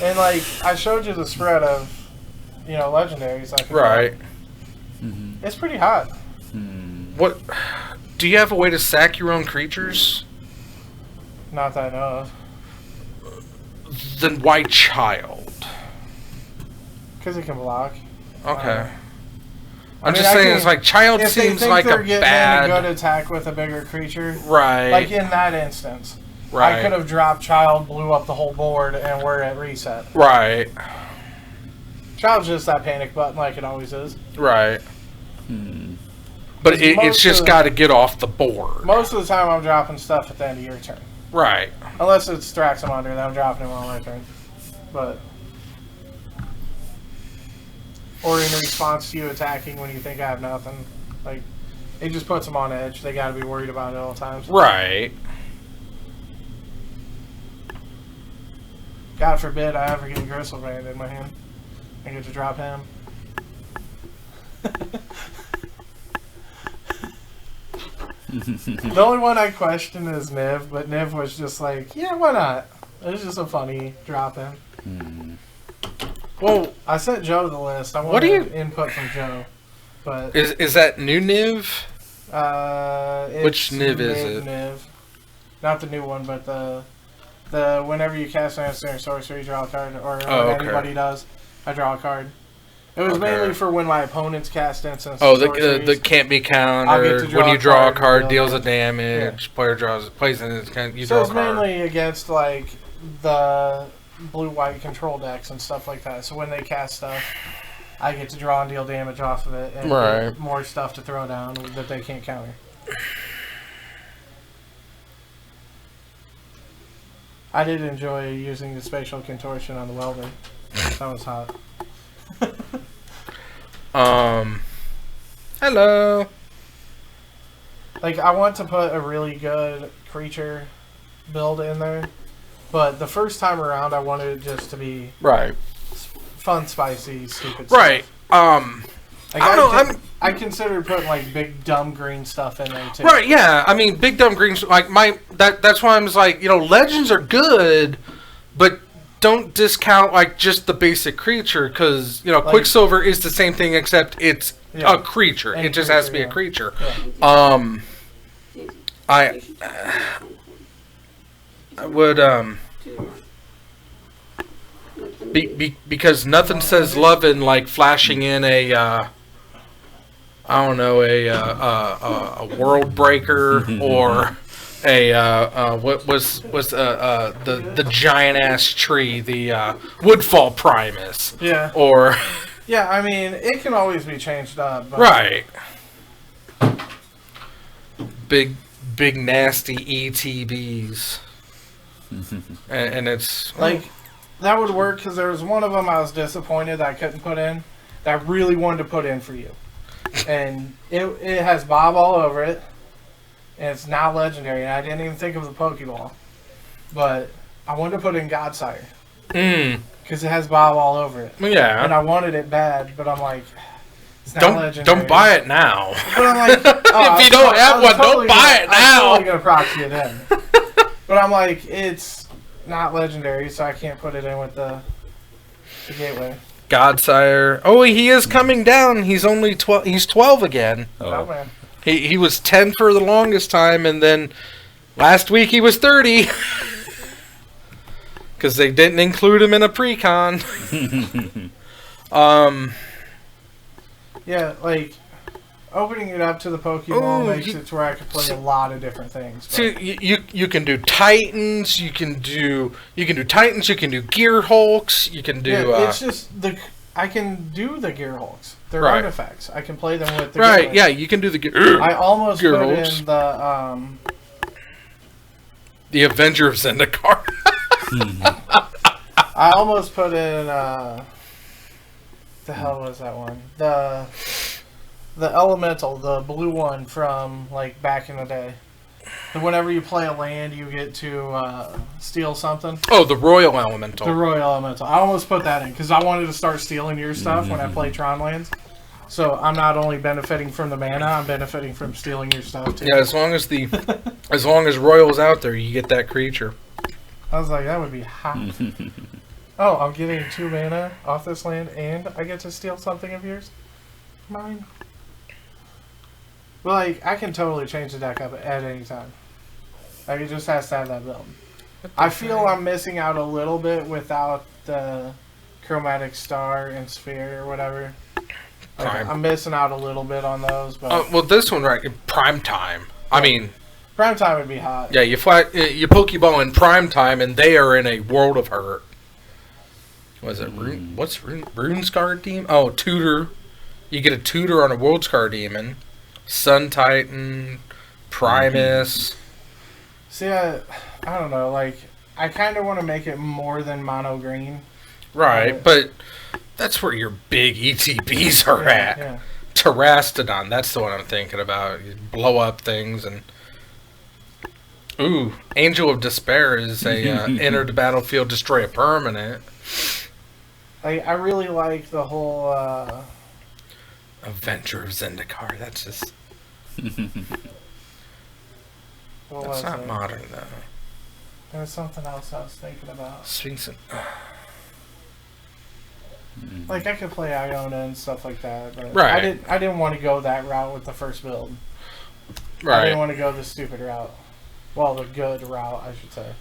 And like, I showed you the spread of, legendaries. I could right. run. It's pretty hot. What? Do you have a way to sack your own creatures? Not that I know of. Then why child? Because it can block. Okay. I I'm mean, just I saying, can- it's like child If they seems think like they're a getting bad. in a good attack with a bigger creature, Right. like in that instance, right. I could have dropped Child, blew up the whole board, and we're at reset. Right. Child's just that panic button like it always is. Right. But it's Most just of- got to get off the board. Most of the time I'm dropping stuff at the end of your turn. Right. Unless it's Thraximonder, then I'm dropping him on my turn. But... Or in response to you attacking when you think I have nothing. Like, it just puts them on edge. They gotta be worried about it at all times. Right. God forbid I ever get Gristlebrand in my hand. I get to drop him. The only one I question is Niv, but Niv was just like, yeah, why not? It was just a funny drop in. Well, I sent Joe the list. I What wanted do you- input from Joe. But is that new Niv? it's Which Niv is it? Niv. Not the new one, but the whenever you cast an instant or sorcery, draw a card, or Oh, when okay. anybody does, I draw a card. It was Okay. mainly for when my opponents cast instants. Oh, and the sorceries. can't be I'll get countered. to When draw you a draw a card card, and deals deal a damage. Player plays in its kind. You So draw a it's card. mainly against like the blue-white control decks and stuff like that. So when they cast stuff, I get to draw and deal damage off of it, and Right. get more stuff to throw down that they can't counter. I did enjoy using the spatial contortion on the Welder. That was hot. Hello. Like, I want to put a really good creature build in there, but the first time around, I wanted it just to be Right. fun, spicy, stupid Right. Like, I don't know, I considered putting, like, big, dumb green stuff in there, too. Right, yeah. I mean, Big Dumb Green, like, that's why I was like, Legends are good, but don't discount, like, just the basic creature, because, Like- Quicksilver is the same thing, except it's Yeah. a creature. Any It just has to be creature, a creature. Yeah. I would, because nothing says lovin' like flashing in a, I don't know, a world breaker or what was the giant ass tree, the Woodfall Primus, Yeah. or Yeah, I mean, it can always be changed up. But right, big nasty ETBs, and it's Like, that would work because there was one of them I was disappointed that I couldn't put in that I really wanted to put in for you. And it has Bob all over it. And it's not legendary. And I didn't even think of the Pokeball. But I wanted to put in Godsire. Because it has Bob all over it. And yeah. I wanted it bad, but I'm like, it's not Don't legendary. buy it now. But I'm like, If you don't have one, don't buy it I'm now. totally going to proxy it in. But I'm like, it's not legendary, so I can't put it in with the gateway. Godsire. Oh, he is coming down. He's only 12. He's 12 again. Oh, man. He was 10 for the longest time, and then last week he was 30. Because they didn't include him in a pre-con. Yeah, like, opening it up to the Pokeball Ooh, makes it to where I could play a lot of different things. But So you can do Titans. You can do Titans. You can do Gear Hulks. You can do. yeah, it's just I can do the Gear Hulks. They're Right. artifacts. I can play them with the right. Gear Yeah, you can do the Gear. I almost Gear put Hulks. in the The Avenger of Zendikar. I almost put in the hell was that one? The Elemental, the blue one from like back in the day. And whenever you play a land, you get to steal something. Oh, the Royal Elemental. The Royal Elemental. I almost put that in because I wanted to start stealing your stuff when I play Tron lands. So I'm not only benefiting from the mana, I'm benefiting from stealing your stuff too. Yeah, as long as Royal's out there, you get that creature. I was like, that would be hot. Oh, I'm getting 2 mana off this land, and I get to steal something of yours? Mine. But, like, I can totally change the deck up at any time. Like, it just has to have that build. I feel I'm missing out a little bit without the Chromatic Star and Sphere or whatever. Like, Prime. I'm missing out a little bit on those, but Well, this one right, prime time. I mean, Prime Time would be hot. yeah, you Pokeball in prime time, and they are in a world of hurt. What is it? RuneScar Demon? Oh, Tutor. You get a Tutor on a World Scar Demon. Sun Titan, Primus. See, I don't know, like, I kind of want to make it more than mono green. Right, but that's where your big ETBs are at. Yeah. Terrastodon, that's the one I'm thinking about. You blow up things and... Ooh, Angel of Despair is a enter the battlefield, destroy a permanent. I really like the whole, Avenger of Zendikar, that's just... What That's was not it? modern though. There was something else I was thinking about. Sphinx. Like I could play Iona and stuff like that, but Right. I didn't want to go that route with the first build. I Right. didn't want to go the stupid route. Well, the good route, I should say,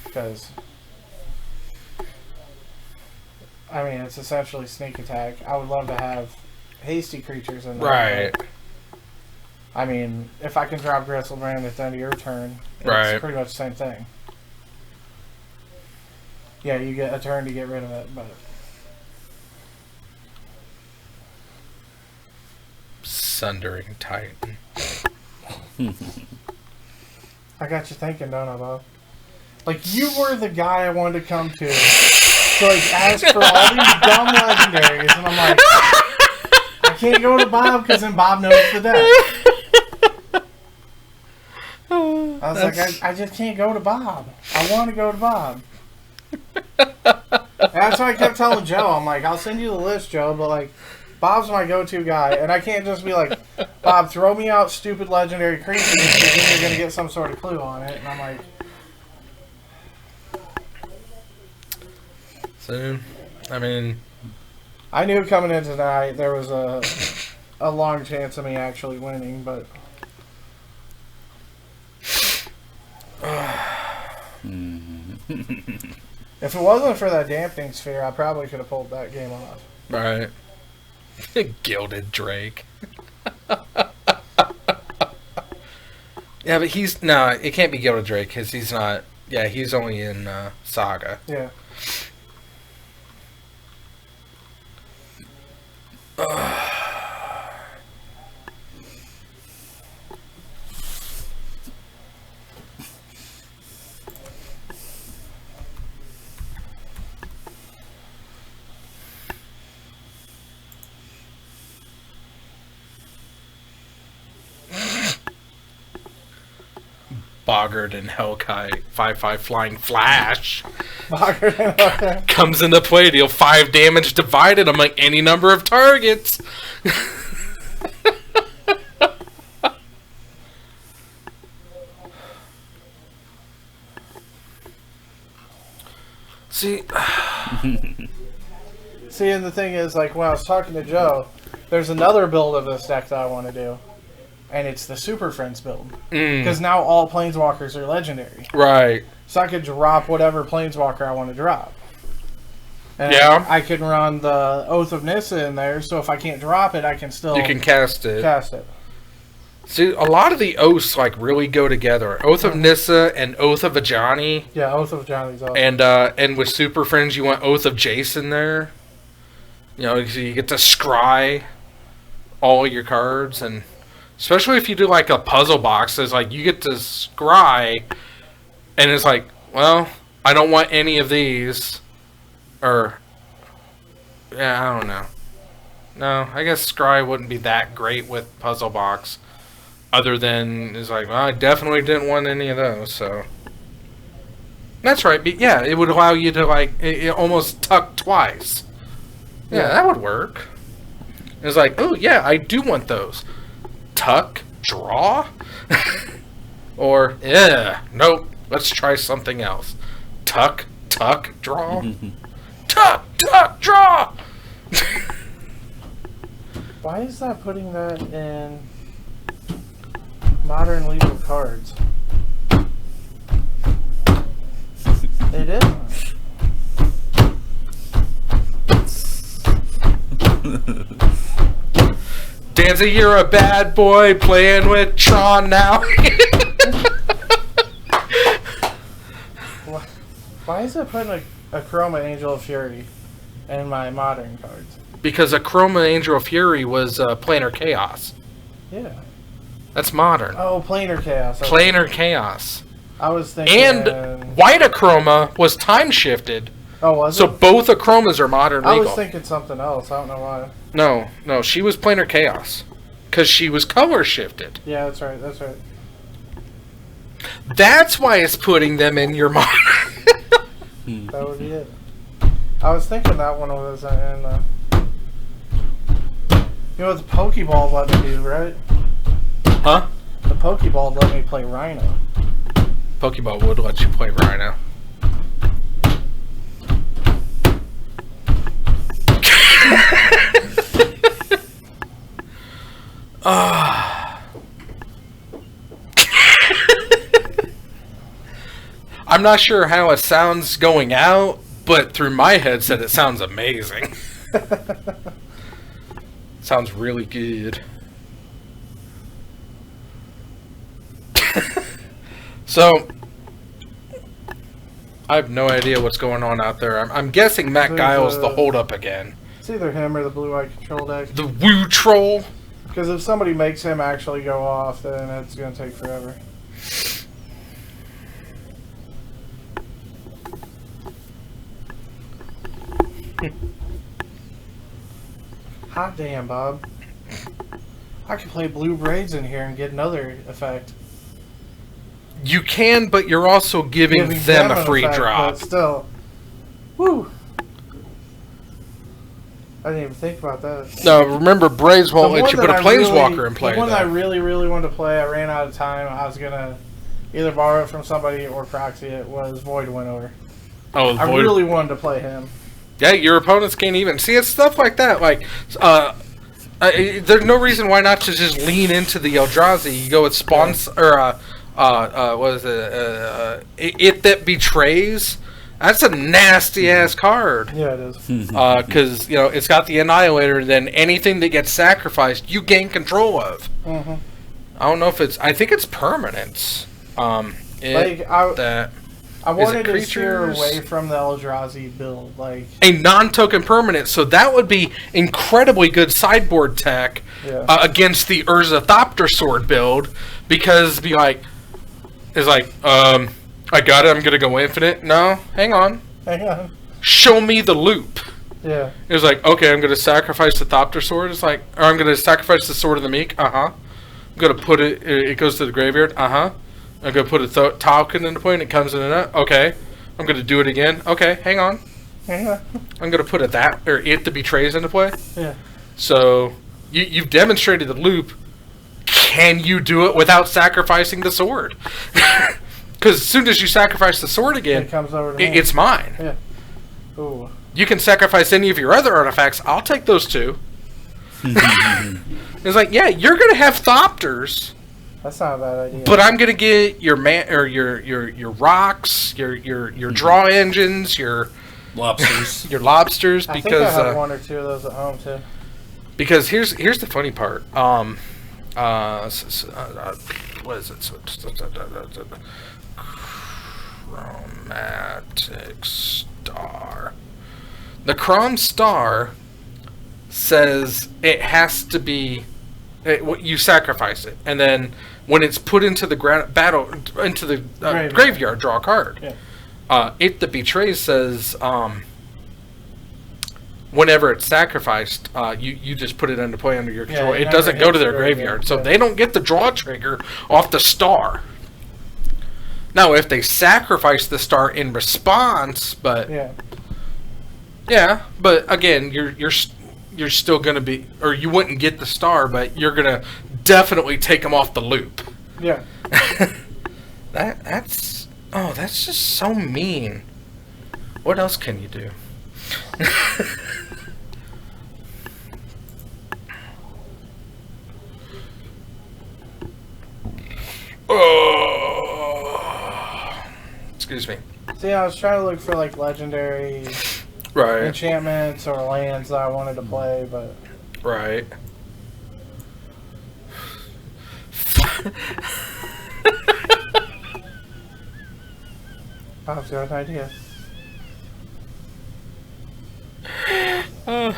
because I mean it's essentially sneak attack. I would love to have hasty creatures in there. Right. but, I mean, if I can drop Gristlebrand at the end of your turn, it's Right. pretty much the same thing. Yeah, you get a turn to get rid of it, but Sundering Titan. I got you thinking, don't I, Bob? Like, you were the guy I wanted to come to like, ask for all these dumb legendaries, and I'm like, I can't go to Bob because then Bob knows the deck. I was like, I just can't go to Bob. I want to go to Bob. And that's why I kept telling Joe, I'm like, I'll send you the list, Joe, but like, Bob's my go-to guy, and I can't just be like, Bob, throw me out stupid legendary creatures, because then you're going to get some sort of clue on it. And I'm like, So, I mean, I knew coming in tonight there was a long chance of me actually winning, but if it wasn't for that dampening sphere, I probably could have pulled that game off. right. Gilded Drake. Yeah, but he's no. It can't be Gilded Drake because he's not. Yeah, he's only in Saga. Yeah. Boggart and Hellkite 5/5 Flying Flash Okay. comes into play. Deal 5 damage divided among any number of targets. See, See, and the thing is, like, when I was talking to Joe, there's another build of this deck that I want to do, and it's the Super Friends build. Because now all Planeswalkers are legendary. right. So I could drop whatever Planeswalker I want to drop. And Yeah. I can run the Oath of Nissa in there, so if I can't drop it, I can still You can cast it. cast it. See, a lot of the oaths like really go together. Oath of Nissa and Oath of Ajani, Yeah, Oath of Johnny's awesome. and with Super Friends, you want Oath of Jason there. You know, so you get to scry all your cards, and especially if you do like a puzzle box, it's like you get to scry, and it's like, well, I don't want any of these, or yeah, I don't know. No, I guess scry wouldn't be that great with puzzle box. Other than, it's like, well, I definitely didn't want any of those, so. That's right, but yeah, it would allow you to, like, it almost tuck twice. Yeah, that would work. It's like, oh, yeah, I do want those. Tuck, draw? Or, yeah, nope, let's try something else. Tuck, draw? Tuck, draw! Why is that putting that in Modern Lethal Cards? It isn't. Danzig, you're a bad boy playing with Tron now. Why is it putting a Chroma Angel of Fury in my Modern cards? Because a Chroma Angel of Fury was Planar Chaos. Yeah. That's modern. Oh, Planar Chaos. Okay. Planar Chaos. I was thinking. And White Achroma was time shifted. Oh, was So it? both Achromas are modern I legal. was thinking something else. I don't know why. No, she was Planar Chaos. Because she was color shifted. Yeah, that's right. That's right. That's why it's putting them in your modern. That would be it. I was thinking that one was in. You know what the Pokeball let me do, right? Huh? The Pokeball let me play Rhino. Pokeball would let you play Rhino. I'm not sure how it sounds going out, but through my headset it sounds amazing. Sounds really good. So, I have no idea what's going on out there. I'm guessing Matt There's Giles a- the holdup again. It's either him or the Blue Eye Control deck. The Woo Troll. Because if somebody makes him actually go off, then it's going to take forever. Hot damn, Bob. I could play Blue Braids in here and get another effect. You can, but you're also giving them a an free effect, drop. But still. Woo! I didn't even think about that. No, remember, Braves won't The let you one put a that I Planeswalker really- in play. The one that I though. really, really wanted to play, I ran out of time. I was going to either borrow it from somebody or proxy it, was Void Winnower. Oh, I Void. really wanted to play him. Yeah, your opponents can't even see. It's stuff like that. Like, there's no reason why not to just lean into the Eldrazi. You go with spawns or what is it? It That Betrays. That's a nasty ass card. Yeah, it is. Because it's got the Annihilator. And then anything that gets sacrificed, you gain control of. Mm-hmm. I don't know if it's. I think it's permanence. I Is it wanted to steer creatures? away from the Eldrazi build. Like, A non-token permanent, so that would be incredibly good sideboard tech yeah. against the Urza Thopter sword build, because I got it, I'm gonna go infinite. No, hang on. Hang on. Show me the loop. Yeah. It was like, okay, I'm gonna sacrifice the Thopter sword. It's like, or I'm gonna sacrifice the sword of the Meek. I'm gonna put it. It goes to the graveyard. I'm going to put a token into play and it comes in and out. Okay. I'm going to do it again. Okay, hang on. Hang on. I'm going to put It That Betrays into play. Yeah. So, you've demonstrated the loop. Can you do it without sacrificing the sword? Because as soon as you sacrifice the sword again, It comes over to me. it's mine. Yeah. Ooh. You can sacrifice any of your other artifacts. I'll take those two. It's like, yeah, you're going to have Thopters. That's not a bad idea. But I'm gonna get your your rocks, your draw engines, your Lobsters. your lobsters, I think because I have one or two of those at home, too. because here's the funny part. What is it? Chromatic Star. The Chrom Star says it has to be. You sacrifice it, and then when it's put into the graveyard, draw a card. Yeah. It That Betrays says whenever it's sacrificed, you just put it into play under your control. it It never doesn't go hits to their the graveyard, graveyard, so yeah. they don't get the draw trigger off the star. Now, if they sacrifice the star in response, but Yeah. but again, you're still gonna be, or you wouldn't get the star, but you're gonna definitely take them off the loop. Yeah. That's just so mean. What else can you do? Oh, excuse me. See, I was trying to look for, like, legendary Right, enchantments or lands that I wanted to play, but... right. Bob's got an idea. I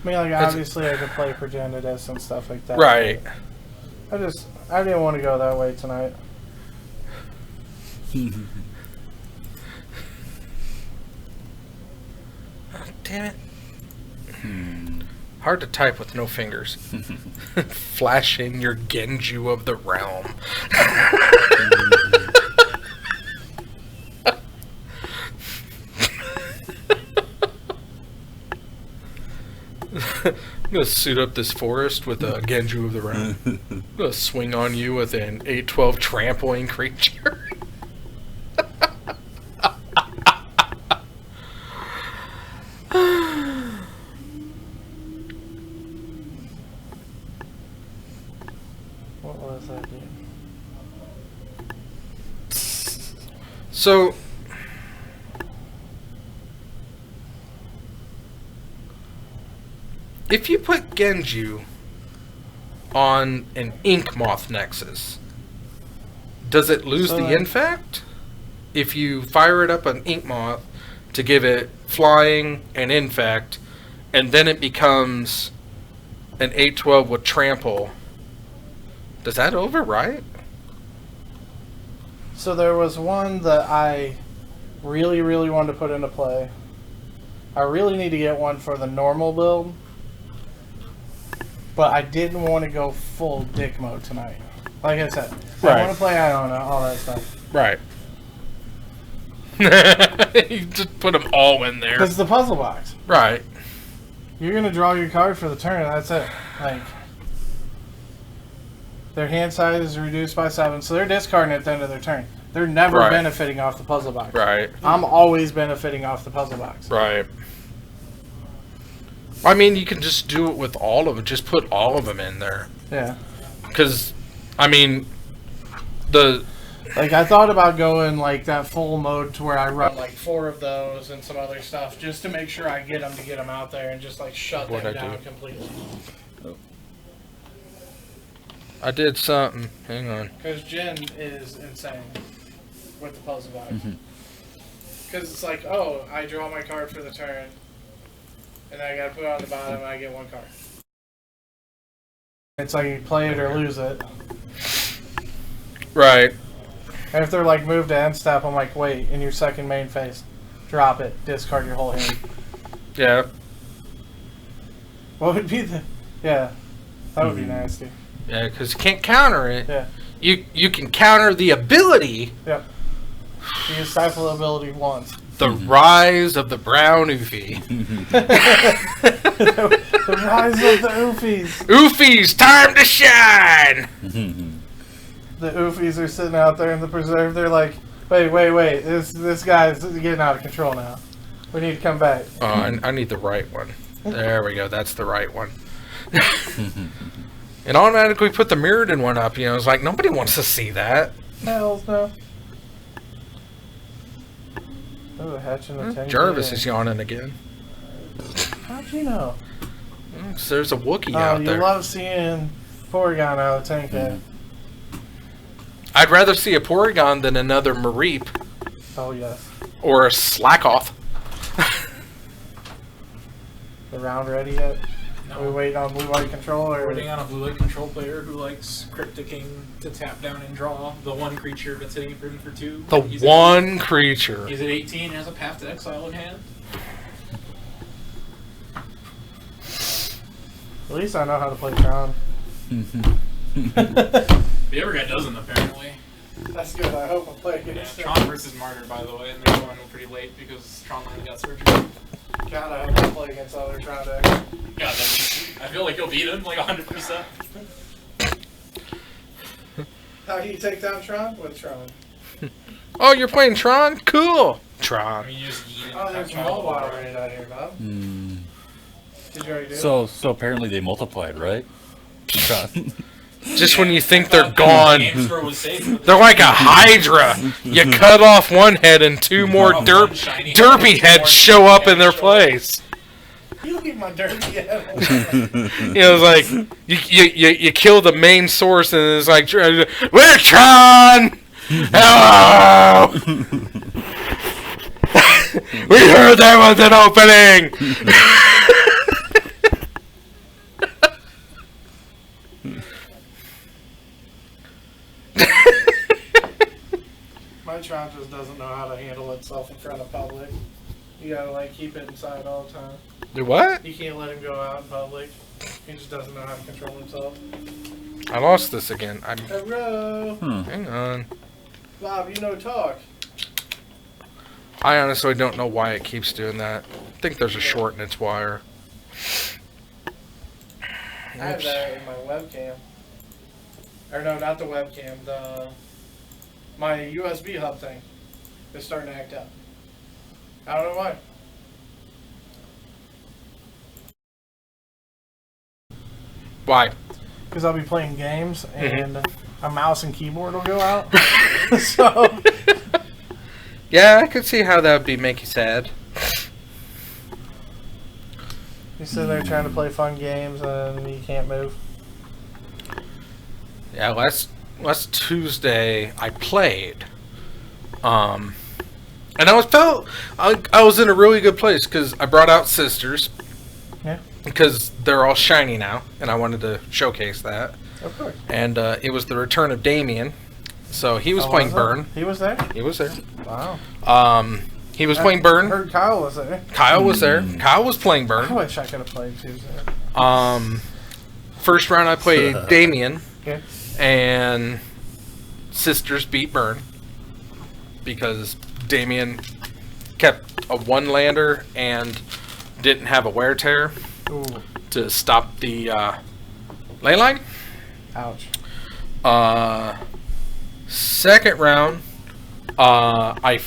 mean, like, obviously I could play Progenitus and stuff like that. Right. I didn't want to go that way tonight. Damn it. Hard to type with no fingers. Flash in your Genju of the realm. I'm gonna suit up this forest with a Genju of the Realm. I'm gonna swing on you with an 8-12 trampling creature. What was that game? So, if you put Genju on an Ink Moth Nexus, does it lose So, the infect? If you fire it up on Ink Moth to give it flying and infect, and then it becomes an 8-12 with trample, does that overwrite? So there was one that I really, really wanted to put into play. I really need to get one for the normal build. But I didn't want to go full dick mode tonight. Like I said, I Right. want to play Iona, all that stuff. Right. You just put them all in there. Because the puzzle box. Right. You're going to draw your card for the turn, and that's it. Like, their hand size is reduced by 7, so they're discarding at the end of their turn. They're never Right. benefiting off the puzzle box. Right. I'm always benefiting off the puzzle box. Right. I mean, you can just do it with all of them. Just put all of them in there. Yeah. Because, I mean, the... Like, I thought about going, like, that full mode to where I run, like, 4 of those and some other stuff just to make sure I get them out there and just, like, shut What'd them I down do? completely. I did something. Hang on. Because Jen is insane with the puzzle box. Because it's like, oh, I draw my card for the turn, and then I gotta put it on the bottom, and I get 1 card. It's like you play it or lose it. Right. And if they're like move to end step, I'm like, wait, in your second main phase, drop it, discard your whole hand. Yeah. What would be the? Yeah, that would be nasty. Yeah, because you can't counter it. Yeah. You can counter the ability, Yep. You use stifle ability once. the rise of the brown Oofy. The rise of the Oofies. Oofy's time to shine! The Oofies are sitting out there in the preserve. They're like, wait. This guy's getting out of control now. We need to come back. Oh, I need the right one. There we go. That's the right one. And automatically put the Mirrodin one up. You know, it's like, nobody wants to see that. Hells no. Oh, the hatch in the tank. Jarvis is yawning again. How'd you know? 'Cause there's a Wookiee Oh, out you there. love seeing Porygon out of the tank head. I'd rather see a Porygon than another Mareep Oh, yes. or a Slackoth. The round ready yet? Are we waiting on blue white control or? Waiting on a blue light control player who likes Crypticking to tap down and draw the one creature that's hitting him for 2. The one creature. He's at 18 and has a Path to Exile in hand. At least I know how to play Tron. The other guy doesn't, apparently. That's good. I hope I play Yeah, against Tron versus Martyr, by the way, and they're going pretty late because Tron Line got surgery. God, I hope I play against other Tron decks. Yeah, I feel like you'll beat him like 100%. How do you take down Tron? With Tron. Oh, you're playing Tron? Cool. I Tron. mean, you just eat Oh, there's mobile already down here, Bob. Hmm. Did you already do it? So apparently they multiplied, right? Just when you think they're gone, GameStore was safe. they're like a Hydra. You cut off one head and 2 more derpy heads show up in their place. You leave my dirty head. You know, it's like you kill the main source and it's like, we're Tron! Hello! We heard there was an opening! My Tron just doesn't know how to handle itself in front of public. You gotta like keep it inside all the time. Do what? You can't let him go out in public. He just doesn't know how to control himself. I lost this again. Hello, Hang on. Bob. You know talk. I honestly don't know why it keeps doing that. I think there's a short in its wire. I have that in my webcam. Or no, not the webcam. My USB hub thing is starting to act up. I don't know why. Why? Because I'll be playing games and a mouse and keyboard will go out. So Yeah, I could see how that would make you sad. you sit there trying to play fun games and you can't move. Yeah, last Tuesday I played, and I was in a really good place because I brought out Sisters. Yeah. Because they're all shiny now, and I wanted to showcase that. Of course. And it was the return of Damien, so he was Oh, playing was it? Burn. He was there? He was there. Wow. He was playing Burn. I heard Kyle was there. Kyle was there. Kyle was playing I Burn. wish I could have played Tuesday. First round I played Damien, Okay. and Sisters beat Burn because Damien kept a one lander and didn't have a wear tear Ooh. to stop the ley line. Ouch. Second round, I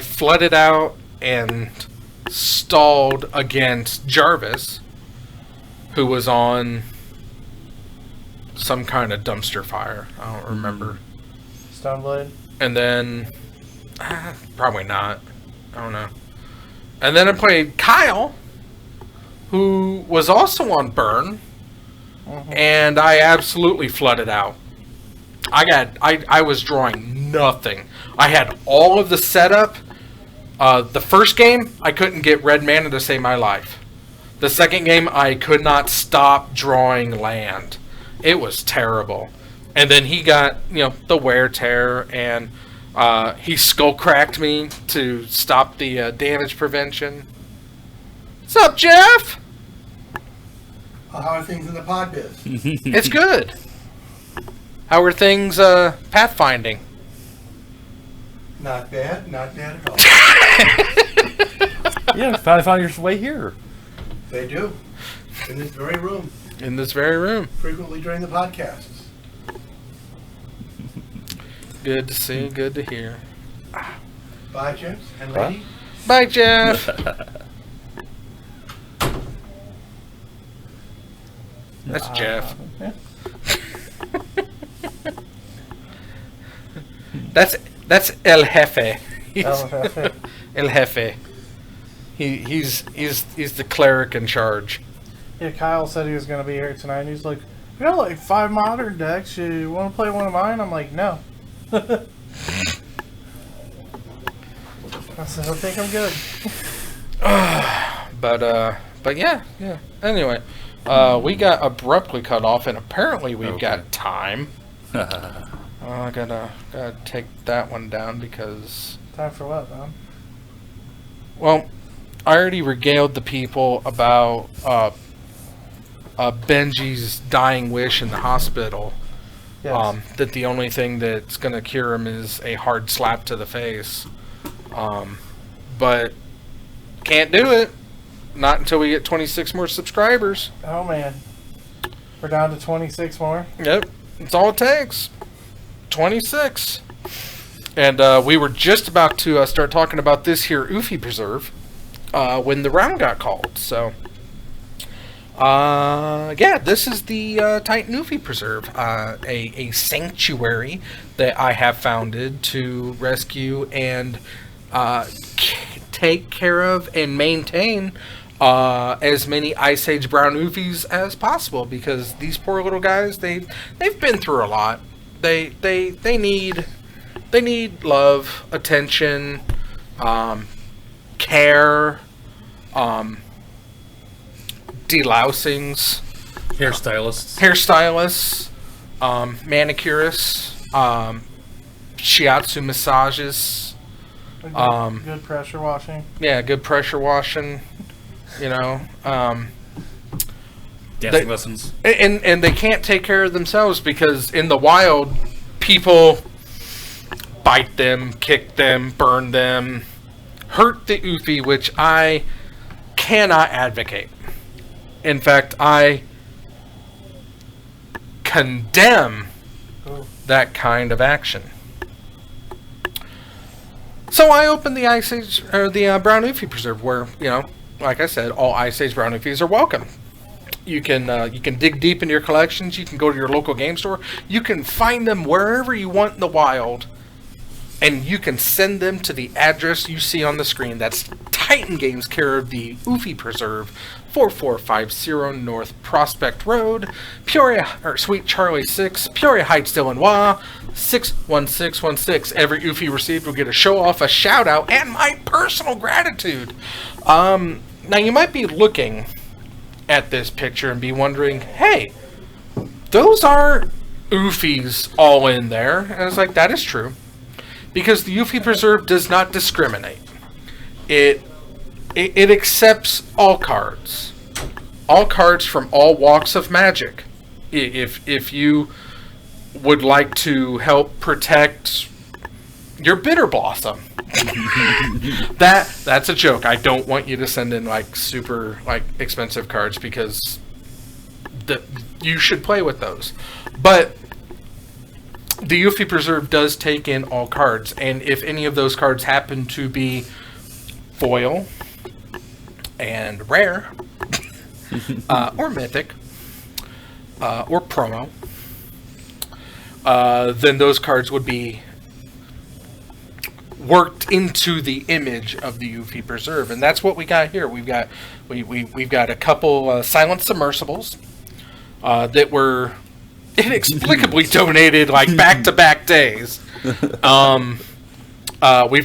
flooded out and stalled against Jarvis, who was on some kind of dumpster fire. I don't remember. Stoneblade. And then, probably not. I don't know. And then I played Kyle, who was also on Burn, and I absolutely flooded out. I was drawing nothing. I had all of the setup. The first game, I couldn't get red mana to save my life. The second game, I could not stop drawing land. It was terrible. And then he got, the wear tear, and he skull cracked me to stop the damage prevention. What's up, Jeff? How are things in the pod biz? It's good. How are things pathfinding? Not bad at all. Yeah, finally found your way here. They do. In this very room, In this very room. frequently during the podcasts. Good to see, good to hear. Bye, gents and lady. Bye, Jeff. That's Jeff. Yeah. That's El Jefe. Oh, El Jefe. He's the cleric in charge. yeah, Kyle said he was going to be here tonight, and he's like, "We got like 5 modern decks. You want to play one of mine?" I'm like, "No." I said, "I think I'm good." But yeah. Anyway, we got abruptly cut off, and apparently we've got time. I gotta take that one down because, Time for what, man? well, I already regaled the people about Benji's dying wish in the hospital. Yes. That the only thing that's gonna cure him is a hard slap to the face. But can't do it. Not until we get 26 more subscribers. Oh man, we're down to 26 more. Yep, that's all it takes. 26. And we were just about to start talking about this here Oofy Preserve when the round got called. So, yeah, this is the Titan Oofy Preserve, a sanctuary that I have founded to rescue and take care of and maintain as many Ice Age Brown Oofies as possible, because these poor little guys, they've been through a lot. They need love, attention, care, delousings, hairstylists, manicurists, shiatsu massages. Good pressure washing. Yeah, good pressure washing. Dancing lessons. And they can't take care of themselves because in the wild, people bite them, kick them, burn them, hurt the Oofy, which I cannot advocate. In fact, I condemn that kind of action. So I opened the Ice Age, or the Brown Oofy Preserve, where, you know, like I said, all Ice Age Brown Oofies are welcome. You can dig deep into your collections. You can go to your local game store. You can find them wherever you want in the wild, and you can send them to the address you see on the screen. That's Titan Games, care of the Oofy Preserve, 4450 North Prospect Road, Peoria, or Sweet Charlie 6, Peoria Heights, Illinois, 61616. Every Oofy received will get a show off, a shout out, and my personal gratitude. Now you might be looking at this picture and be wondering, hey, those are Oofies all in there. And it's like, that is true. Because the Oofy Preserve does not discriminate. It accepts all cards. All cards from all walks of Magic. If you would like to help protect your Bitter Blossom. That's a joke. I don't want you to send in like super like expensive cards, because you should play with those. But the Oofy Preserve does take in all cards, and if any of those cards happen to be foil and rare, or mythic, or promo, then those cards would be worked into the image of the Oofy Preserve, and that's what we got here. We've got a couple silent submersibles that were inexplicably donated like back-to-back days. We've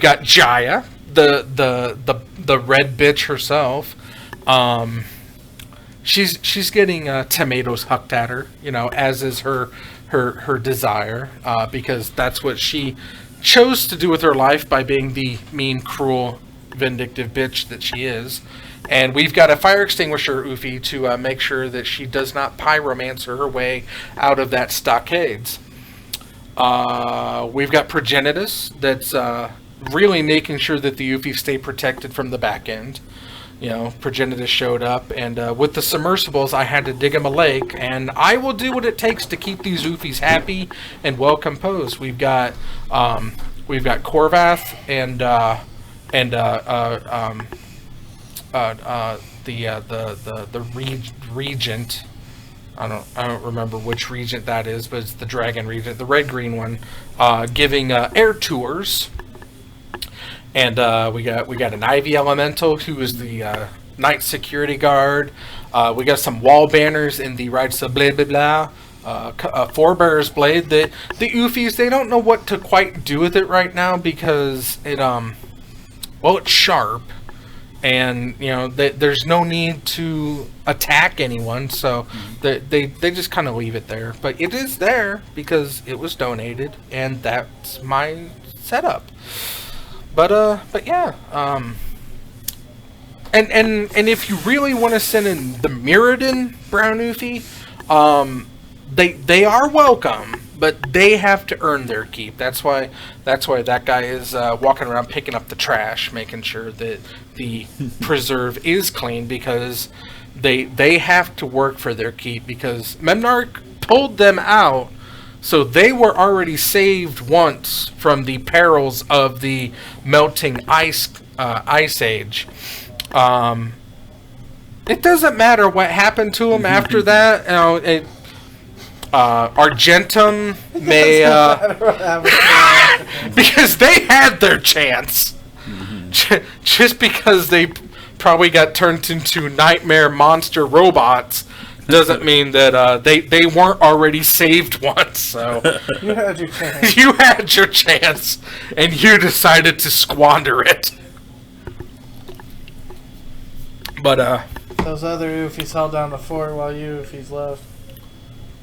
got Jaya, the red bitch herself. She's getting tomatoes hucked at her, you know, as is her desire, because that's what she chose to do with her life by being the mean, cruel, vindictive bitch that she is. And we've got a fire extinguisher Oofy to make sure that she does not pyromancer her way out of that stockades. We've got Progenitus that's really making sure that the Oofies stay protected from the back end. You know, Progenitus showed up, and with the submersibles, I had to dig him a lake, and I will do what it takes to keep these Oofies happy and well composed. We've got Corvath and the Regent. I don't remember which Regent that is, but it's the Dragon Regent, the red green one, giving air tours. And we got an Ivy Elemental, who is the Night Security Guard. We got some wall banners in the Rides of Blah Blah Blah. Forebear's Blade. The Oofies, they don't know what to quite do with it right now, because it it's sharp, and you know there's no need to attack anyone, so they just kind of leave it there. But it is there because it was donated, and that's my setup. But yeah, and if you really want to send in the Mirrodin Brown Oofy, they are welcome, but they have to earn their keep. That's why that guy is walking around picking up the trash, making sure that the preserve is clean, because they have to work for their keep, because Memnarch pulled them out. So they were already saved once from the perils of the melting ice age. It doesn't matter what happened to them after that. You know, Argentum may because they had their chance. Just because they probably got turned into nightmare monster robots doesn't mean that they weren't already saved once. So You had your chance. you had your chance, and you decided to squander it. But Those other Oofies held down the fort while you Oofies left.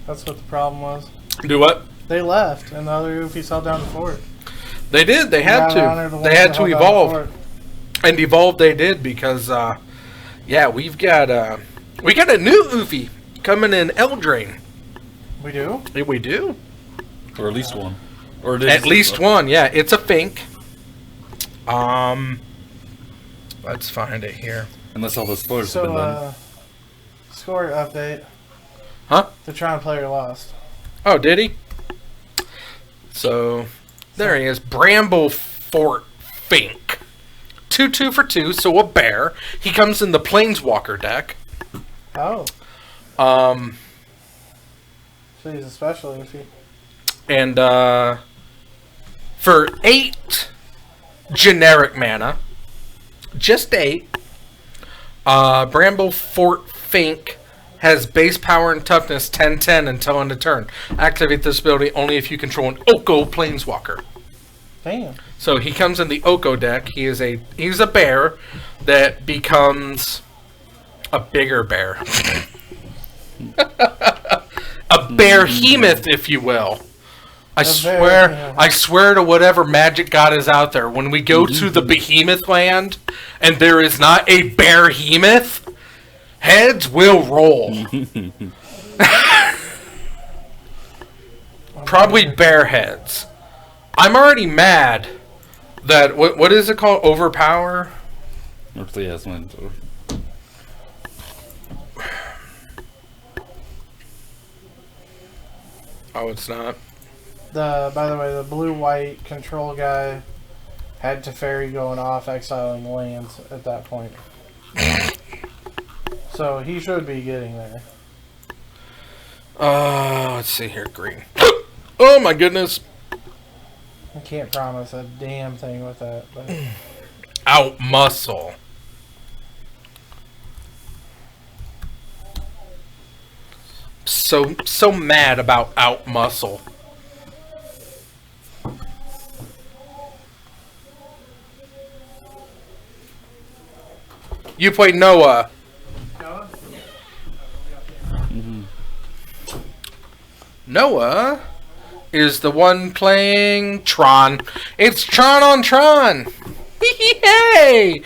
That's what the problem was. do what? They left, and the other Oofies held down the fort. They did. They had to. They had to evolve, and evolve they did, because yeah, we got a new Oofy coming in Eldraine. We do? We do. Or at least one. Or At least one, yeah. It's a Fink. Let's find it here. Unless all those spoilers have been done. Score update. Huh? The Tron player lost. Oh, did he? So, there he is. Bramblefort Fink. 2-2 for 2, so a bear. He comes in the Planeswalker deck. Oh, Um, so he's a special issue. and, for 8 generic mana, just 8, Bramblefort Fink has base power and toughness 10/10 until end of turn. Activate this ability only if you control an Oko Planeswalker. Damn. So he comes in the Oko deck. He's a bear that becomes a bigger bear. A behemoth, if you will. I swear to whatever magic god is out there, when we go to the behemoth land and there is not a behemoth, heads will roll. Probably bear heads. I'm already mad that what is it called? Overpower? Earthly has one. Oh, it's not. By the way, the blue-white control guy had Teferi going off, exiling lands at that point. So he should be getting there. Let's see here, green. Oh my goodness. I can't promise a damn thing with that, but Out muscle. So mad about out muscle. You play Noah. Noah is the one playing Tron. It's Tron on Tron. Yay!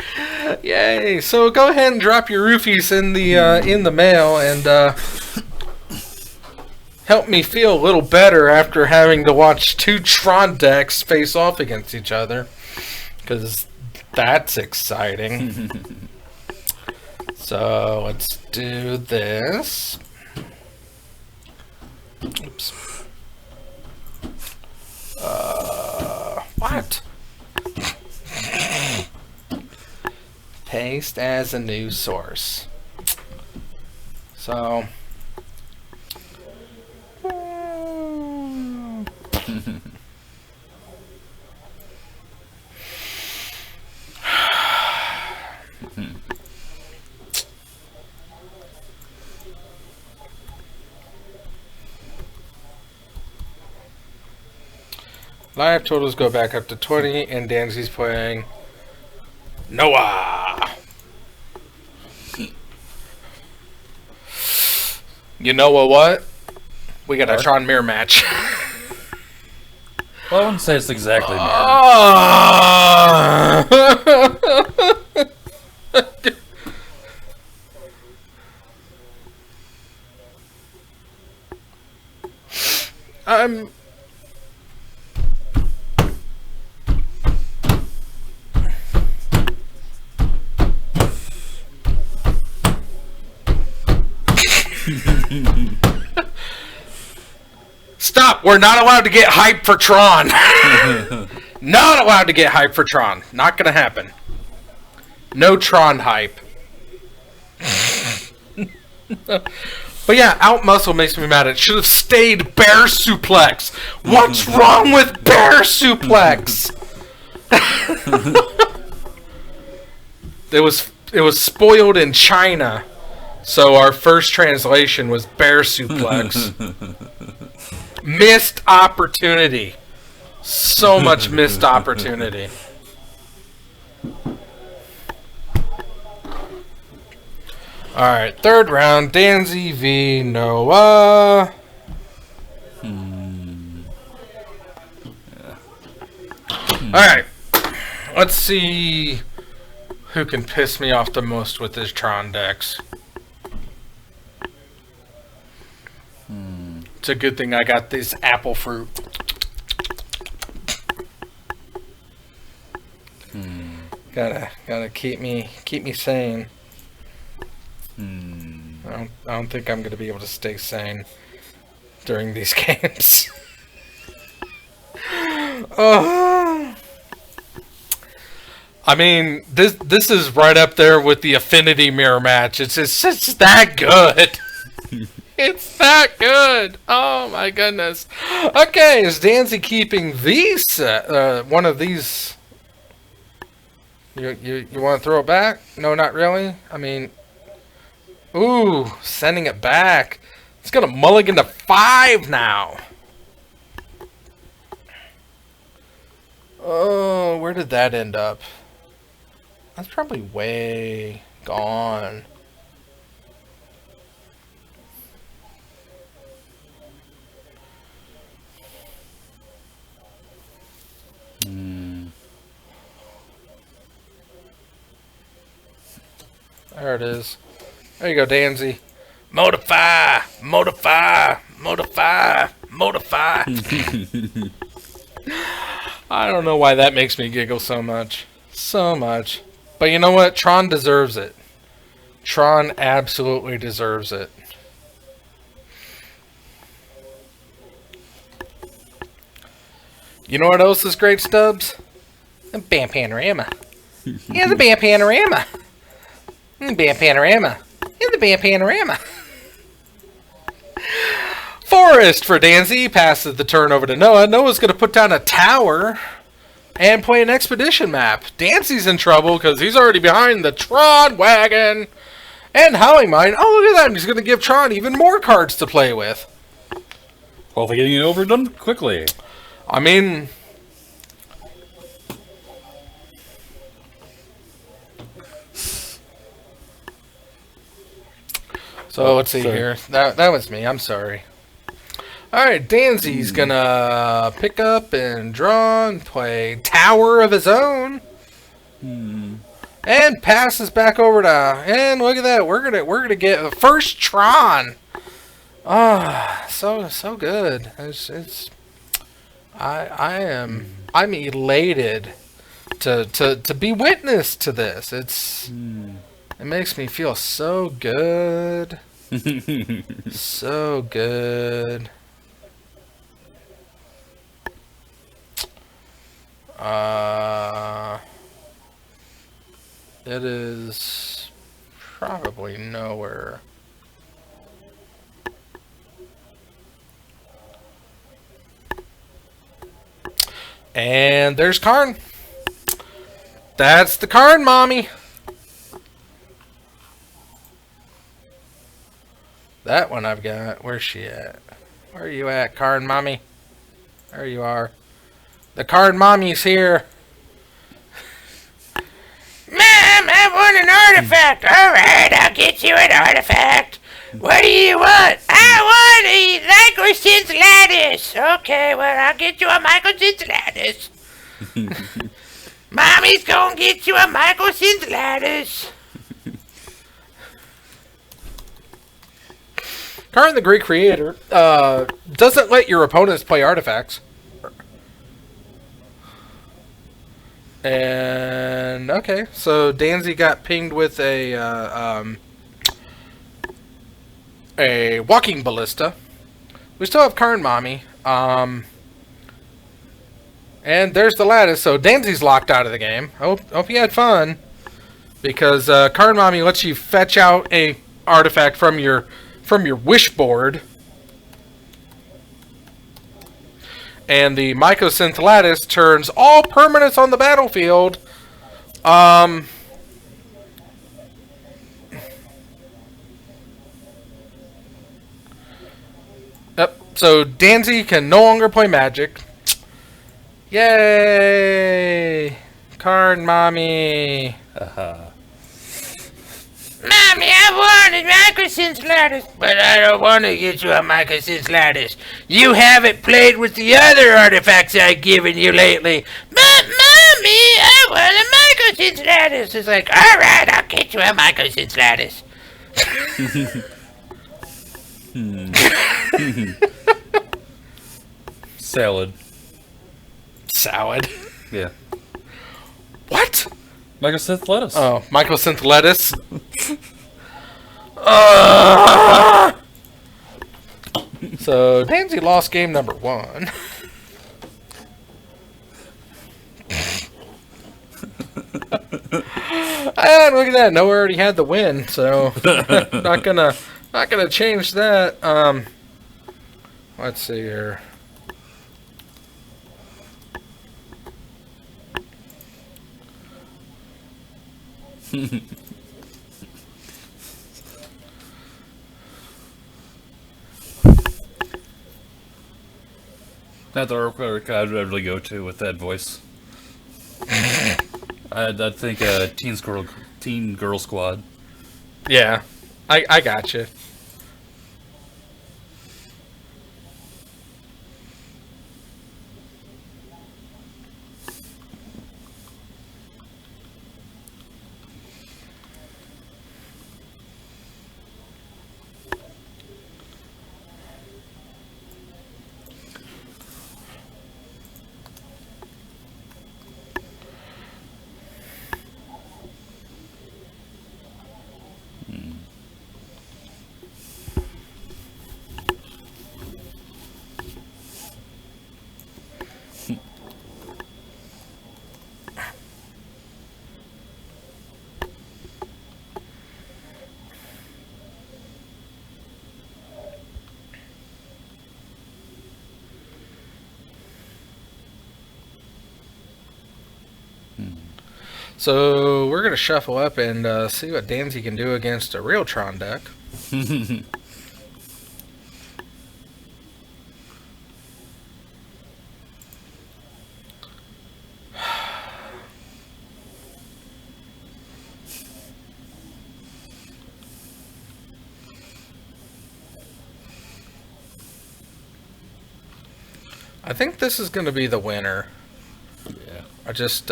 Yay! So go ahead and drop your roofies in the mail and help me feel a little better after having to watch 2 Tron decks face off against each other, because that's exciting. So let's do this. Oops. What? Paste as a new source. So. Live totals go back up to 20, and Danzy's playing Noah. You know what? We got a Tron mirror match. Well, I wouldn't say it's exactly mirror. I'm. Stop! We're not allowed to get hyped for Tron. Not allowed to get hyped for Tron. Not gonna happen. No Tron hype. But yeah, out muscle makes me mad. It should have stayed bear suplex. What's wrong with bear suplex? It was spoiled in China, so our first translation was bear suplex. Missed opportunity. So much missed opportunity. Alright, third round. Danzy v. Noah. Alright. Let's see who can piss me off the most with his Tron decks. It's a good thing I got this apple fruit. Gotta keep me sane. All I don't think I'm gonna be able to stay sane during these games. I mean, this is right up there with the Affinity Mirror match. It's just that good. It's that good. Oh my goodness. Okay, is Danzy keeping these one of these? You want to throw it back? No, not really. I mean, ooh, sending it back. It's gonna mulligan to 5 now. Oh, where did that end up? That's probably way gone. There it is. There you go, Danzy. Modify! Modify! Modify! Modify! I don't know why that makes me giggle so much. So much. But you know what? Tron deserves it. Tron absolutely deserves it. You know what else is great, Stubbs? The Bam Panorama. Yeah, the Bam Panorama. The Bam Panorama. Yeah, the Bam Panorama. Forest for Danzy. Passes the turn over to Noah. Noah's going to put down a tower and play an expedition map. Danzy's in trouble because he's already behind the Tron wagon. And Howling Mine. Oh, look at that. He's going to give Tron even more cards to play with. Hopefully getting it overdone quickly. I mean... So let's see here. That was me. I'm sorry. Alright, Danzy's gonna pick up and draw and play Tower of his own. And passes back over to, and look at that. We're gonna get the first Tron. Ah, so good. I'm elated to be witness to this. It makes me feel so good. So good. It is probably nowhere. And there's Karn. That's the Karn mommy. That one I've got. Where's she at? Where are you at, Karn mommy? There you are. The Karn mommy's here. Mom, I want an artifact. Alright, I'll get you an artifact. What do you want? I want a Microsynth Lattice. Okay, well, I'll get you a Microsynth Lattice. Mommy's gonna get you a Microsynth Lattice. Karn, the Great Creator, doesn't let your opponents play artifacts. And, okay, so Danzy got pinged with a Walking Ballista. We still have Karn Mommy. And there's the Lattice, so Danzy's locked out of the game. Hope you had fun. Because Karn Mommy lets you fetch out a artifact from your wish board. And the Microsynth Lattice turns all permanents on the battlefield. Yep. So Danzy can no longer play Magic. Yay! Karn Mommy. Mommy, I wanted Microsynth Lattice, but I don't want to get you a Microsynth Lattice. You haven't played with the other artifacts I've given you lately. But, Mommy, I want a Microsynth Lattice. It's like, alright, I'll get you a Microsynth Lattice. Salad. Salad? Yeah. What? Microsynth Lettuce. Oh, Microsynth Lettuce. So, Danzy lost game number 1. And look at that. Noah already had the win, so not gonna change that. Let's see here. Not the arc I'd really go to with that voice. I'd think Teen Girl Squad. Yeah, I got you. So we're gonna shuffle up and see what Danzy can do against a real Tron deck. I think this is gonna be the winner. Yeah. I just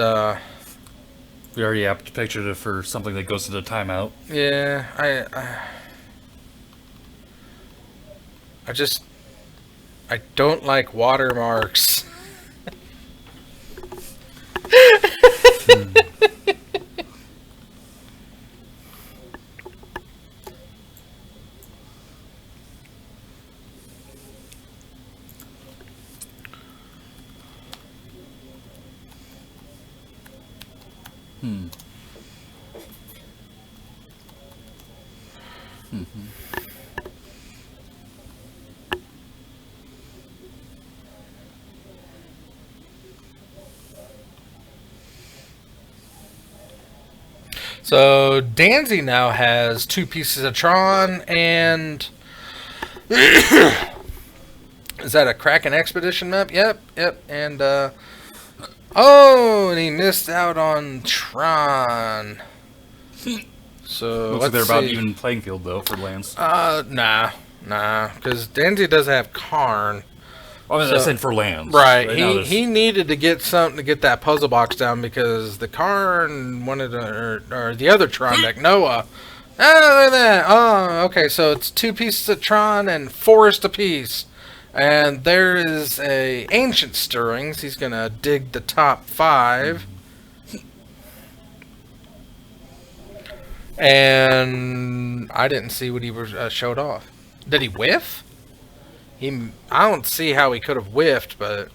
We already have pictured it for something that goes to the timeout. yeah, I don't like watermarks. So Danzy now has 2 pieces of Tron and is that a Kraken Expedition map? Yep. And oh, and he missed out on Tron. So Looks like they're about even playing field though for lands. Nah, because Danzy doesn't have Karn. I mean, that's it for lands. Right, now he needed to get something to get that puzzle box down because the Karn wanted to, or the other Tron deck, Noah. Oh, look at that. Oh, okay, so it's 2 pieces of Tron and Forest a piece. And there is a Ancient Stirrings. He's going to dig the top 5. And I didn't see what he showed off. Did he whiff? I don't see how he could have whiffed, but...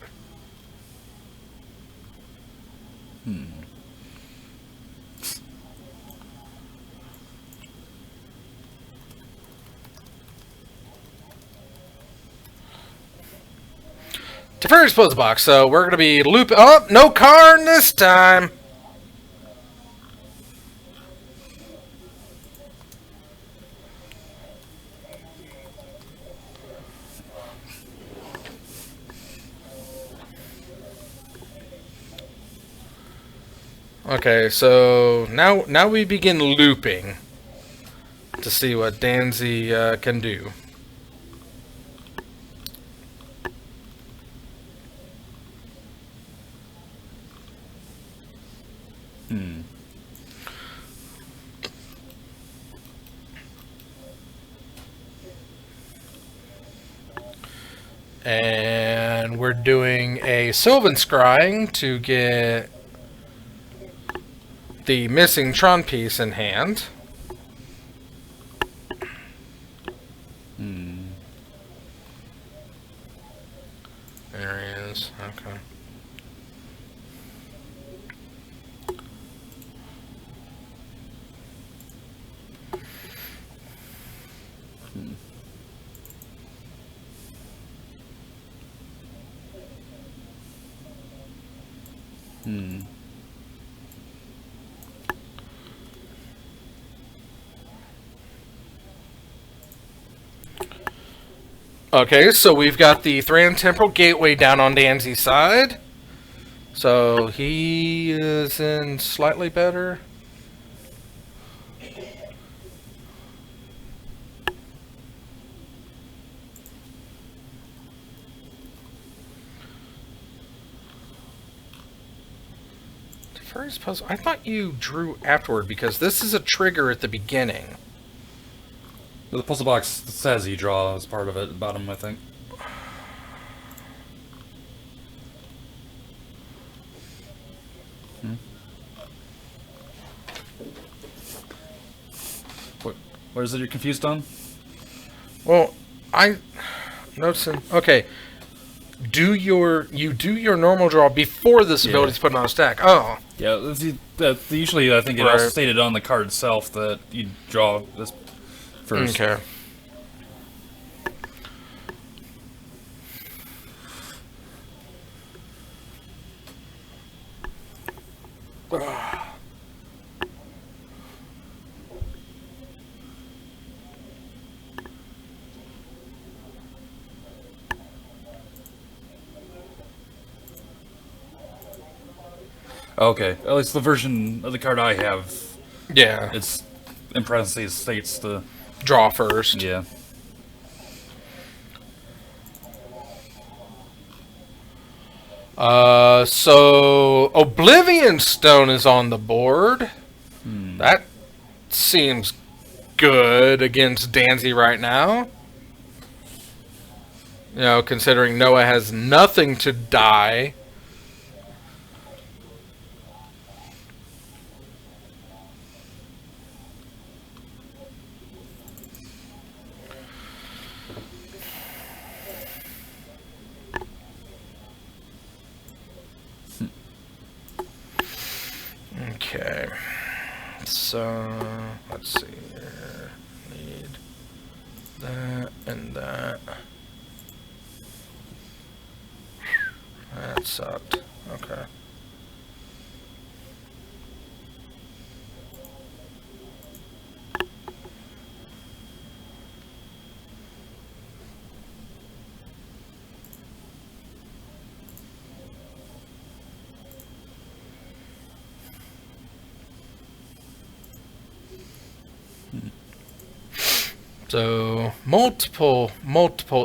Teferi's puzzle box, so we're going to be looping... Oh, no Karn this time! Okay, so now we begin looping to see what Danzy can do. And we're doing a Sylvan Scrying to get the missing Tron piece in hand. There he is. Okay. Okay, so we've got the Thran Temporal Gateway down on Danzy's side. So he is in slightly better. First puzzle. I thought you drew afterward because this is a trigger at the beginning. The puzzle box says you draw as part of it, at the bottom, I think. What is it you're confused on? Well, noticing. Okay, you do your normal draw before this ability's put on a stack. Oh, Yeah, usually I think it also stated on the card itself that you draw this first. okay. Okay, at least the version of the card I have, Yeah, it's in parentheses states the draw first. yeah. So Oblivion Stone is on the board. That seems good against Danzy right now. You know, considering Noah has nothing to die. Okay, so let's see here. Need that and that. That sucked. Okay. So multiple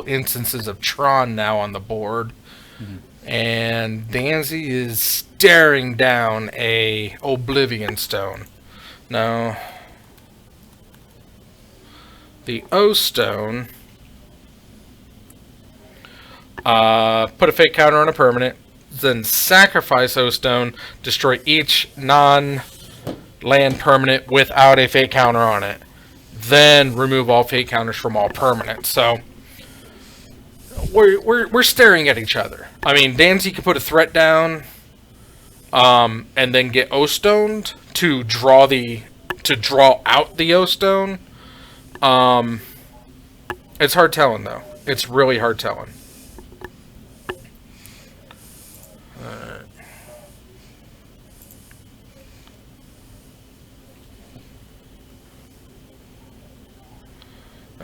instances of Tron now on the board, and Danzy is staring down a Oblivion Stone. Now, the O Stone, put a fake counter on a permanent, then sacrifice O Stone, destroy each non-land permanent without a fake counter on it. Then remove all fate counters from all permanents. So we're staring at each other. I mean, Danzy can put a threat down, and then get O-stoned to draw out the O-stone. It's hard telling though. It's really hard telling.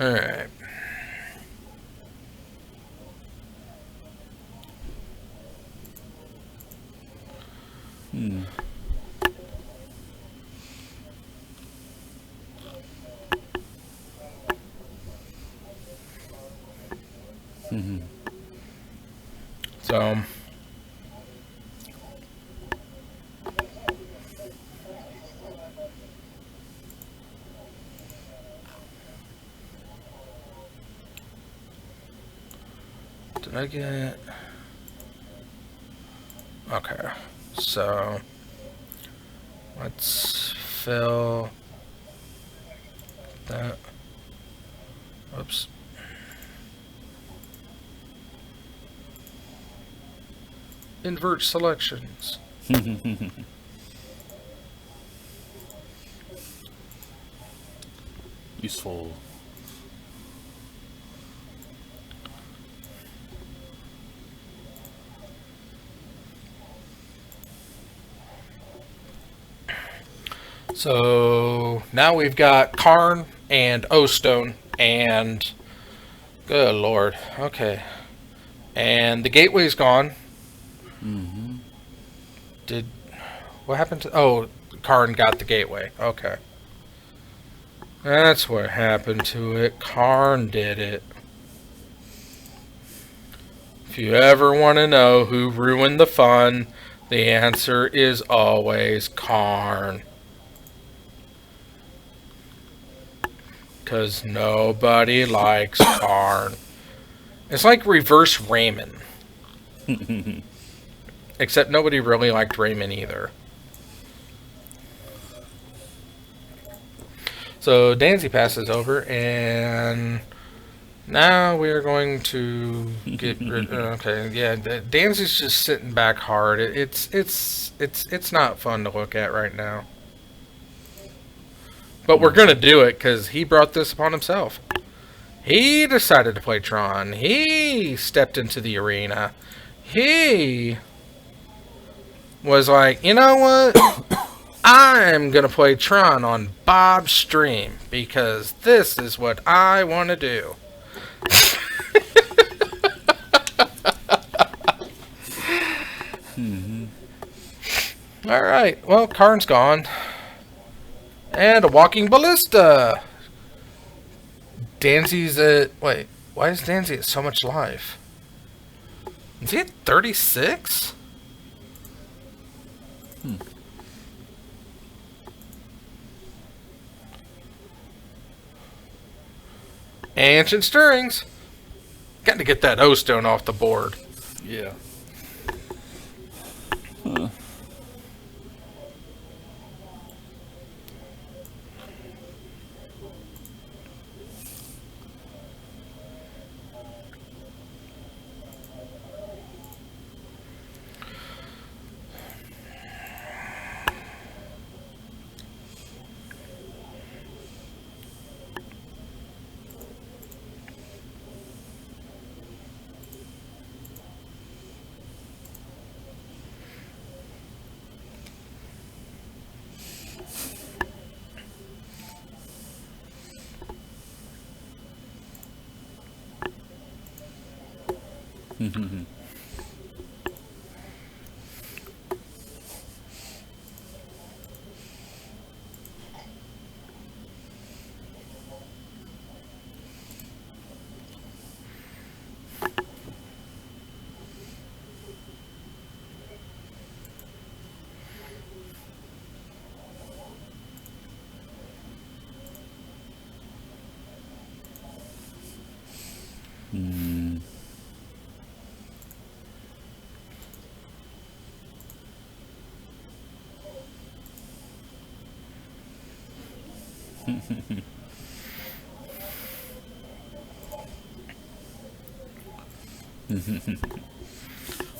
All right. So did I get... Okay, so let's fill that. Oops. Invert selections. Useful. So now we've got Karn and O-Stone and good lord. Okay. And the gateway's gone. Did what happened to Karn got the gateway. Okay. That's what happened to it. Karn did it. If you ever want to know who ruined the fun, the answer is always Karn. Because nobody likes Karn. It's like reverse Raymond. Except nobody really liked Raymond either. So Danzy passes over, and now we're going to get rid. Okay, yeah, Danzy's just sitting back hard. It's not fun to look at right now. But we're gonna do it because he brought this upon himself. He decided to play Tron. He stepped into the arena. He was like, you know what? I'm gonna play Tron on Bob's stream because this is what I want to do. All right. Well, Karn's gone, and a walking ballista. Danzy's at wait. Why is Danzy at so much life? Is he at 36? Ancient Stirrings. Got to get that O-Stone off the board. Yeah.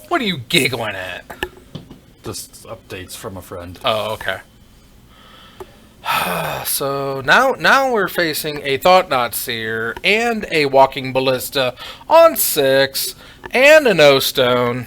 What are you giggling at? Just updates from a friend. Oh, okay. So now we're facing a Thought Knot Seer and a Walking Ballista on 6 and an O-Stone.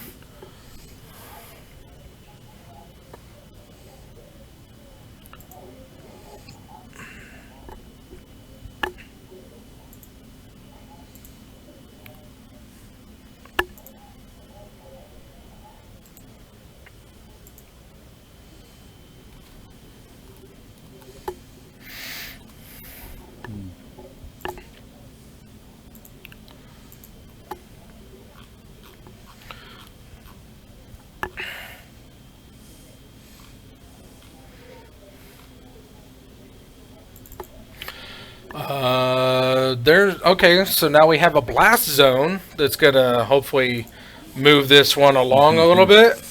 Okay, so now we have a blast zone that's gonna hopefully move this one along a little bit.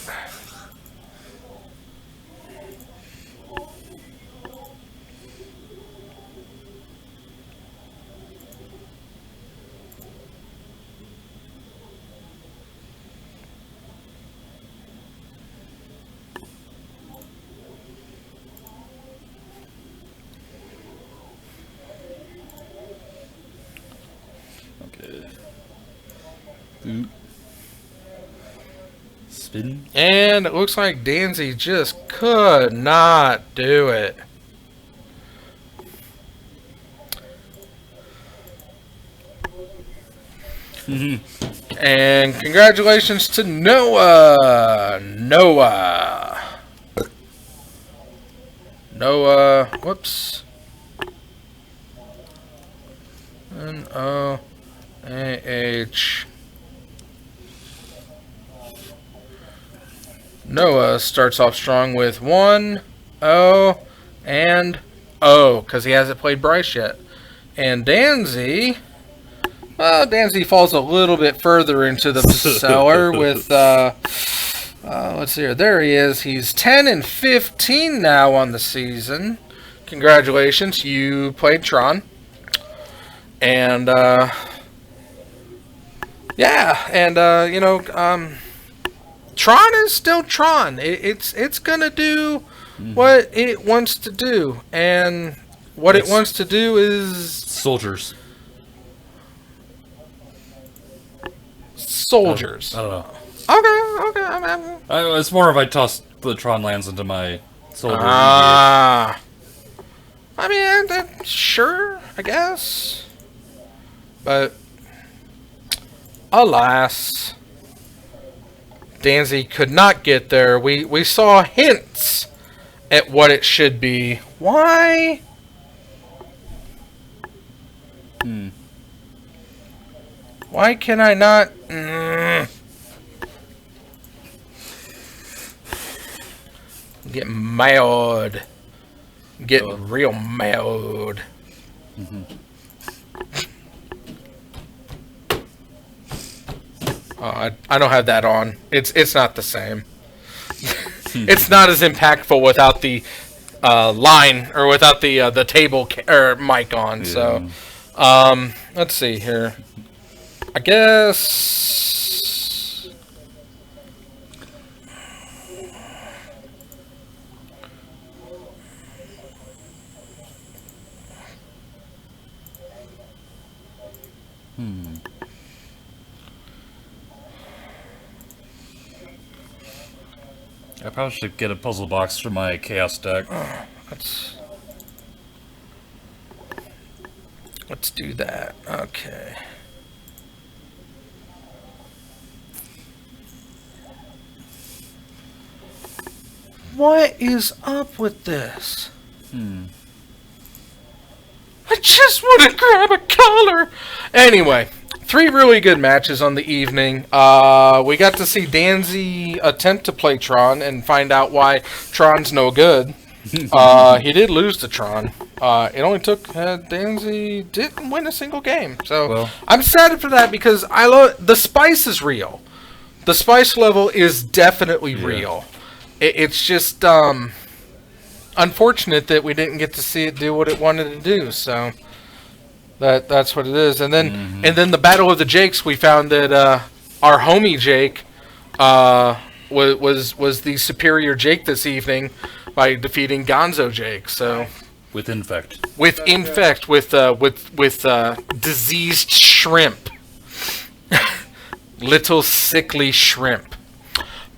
Spin. And it looks like Danzy just could not do it. And congratulations to Noah. Noah, whoops. Noah. Noah starts off strong with 1, 0, and O, because he hasn't played Bryce yet. And Danzy, well, Danzy falls a little bit further into the cellar with, let's see here. There he is. He's 10 and 15 now on the season. Congratulations, you played Tron. And, yeah, and, Tron is still Tron. It's gonna do what it wants to do, and what it wants to do is Soldiers. soldiers. I don't know. Okay. It's more if I toss the Tron lands into my soldier. I mean, sure, I guess, but alas. Danzy could not get there. We saw hints at what it should be. Why? Why can I not? Get mad. Get real mad. I don't have that on. It's not the same. It's not as impactful without the line or without the table or mic on. So, let's see here. I guess. I probably should get a puzzle box for my chaos deck. Let's do that. Okay. What is up with this? I just want to grab a collar. Anyway, 3 really good matches on the evening. We got to see Danzy attempt to play Tron and find out why Tron's no good. He did lose to Tron. It only took Danzy didn't win a single game. So I'm sad for that because I love the spice is real. The spice level is definitely real. It's just unfortunate that we didn't get to see it do what it wanted to do. So that's what it is. And then the Battle of the Jakes, we found that our homie Jake was the superior Jake this evening by defeating Gonzo Jake. So with infect. With diseased shrimp. Little sickly shrimp.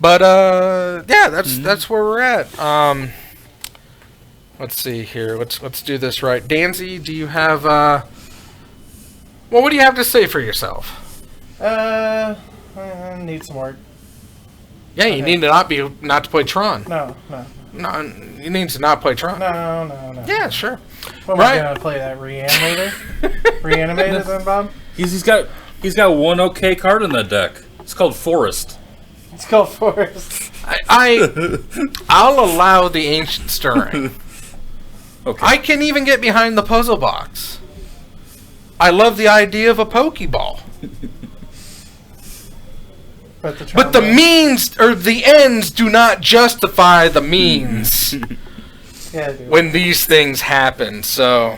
But yeah, that's where we're at. Let's see here. Let's do this right. Danzy, do you have well, what do you have to say for yourself? I need some work. Yeah, you need to not to play Tron. No, you need to not play Tron. No. Yeah, sure. What am I gonna play, that Reanimator? Reanimator then, Bob? He's got one okay card in that deck. It's called Forest. It's called Forest. I'll allow the Ancient Stirring. Okay. I can even get behind the puzzle box. I love the idea of a Pokeball. But the means or the ends do not justify the means when these things happen. So,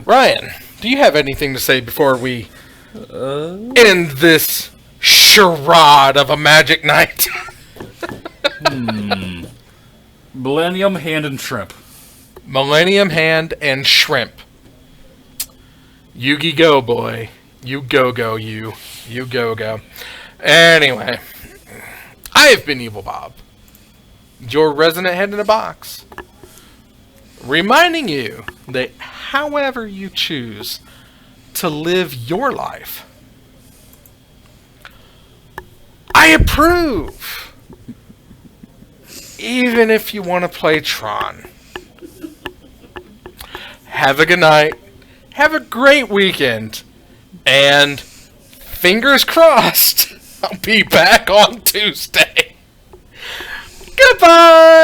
Ryan, do you have anything to say before we end this charade of a Magic Night? Millennium Hand and Shrimp. Millennium Hand and Shrimp. Yugi go, boy. You go, you. You go. Anyway, I have been Evil Bob, your resident head in a box, reminding you that however you choose to live your life, I approve. Even if you want to play Tron. Have a good night. Have a great weekend. And fingers crossed, I'll be back on Tuesday. Goodbye!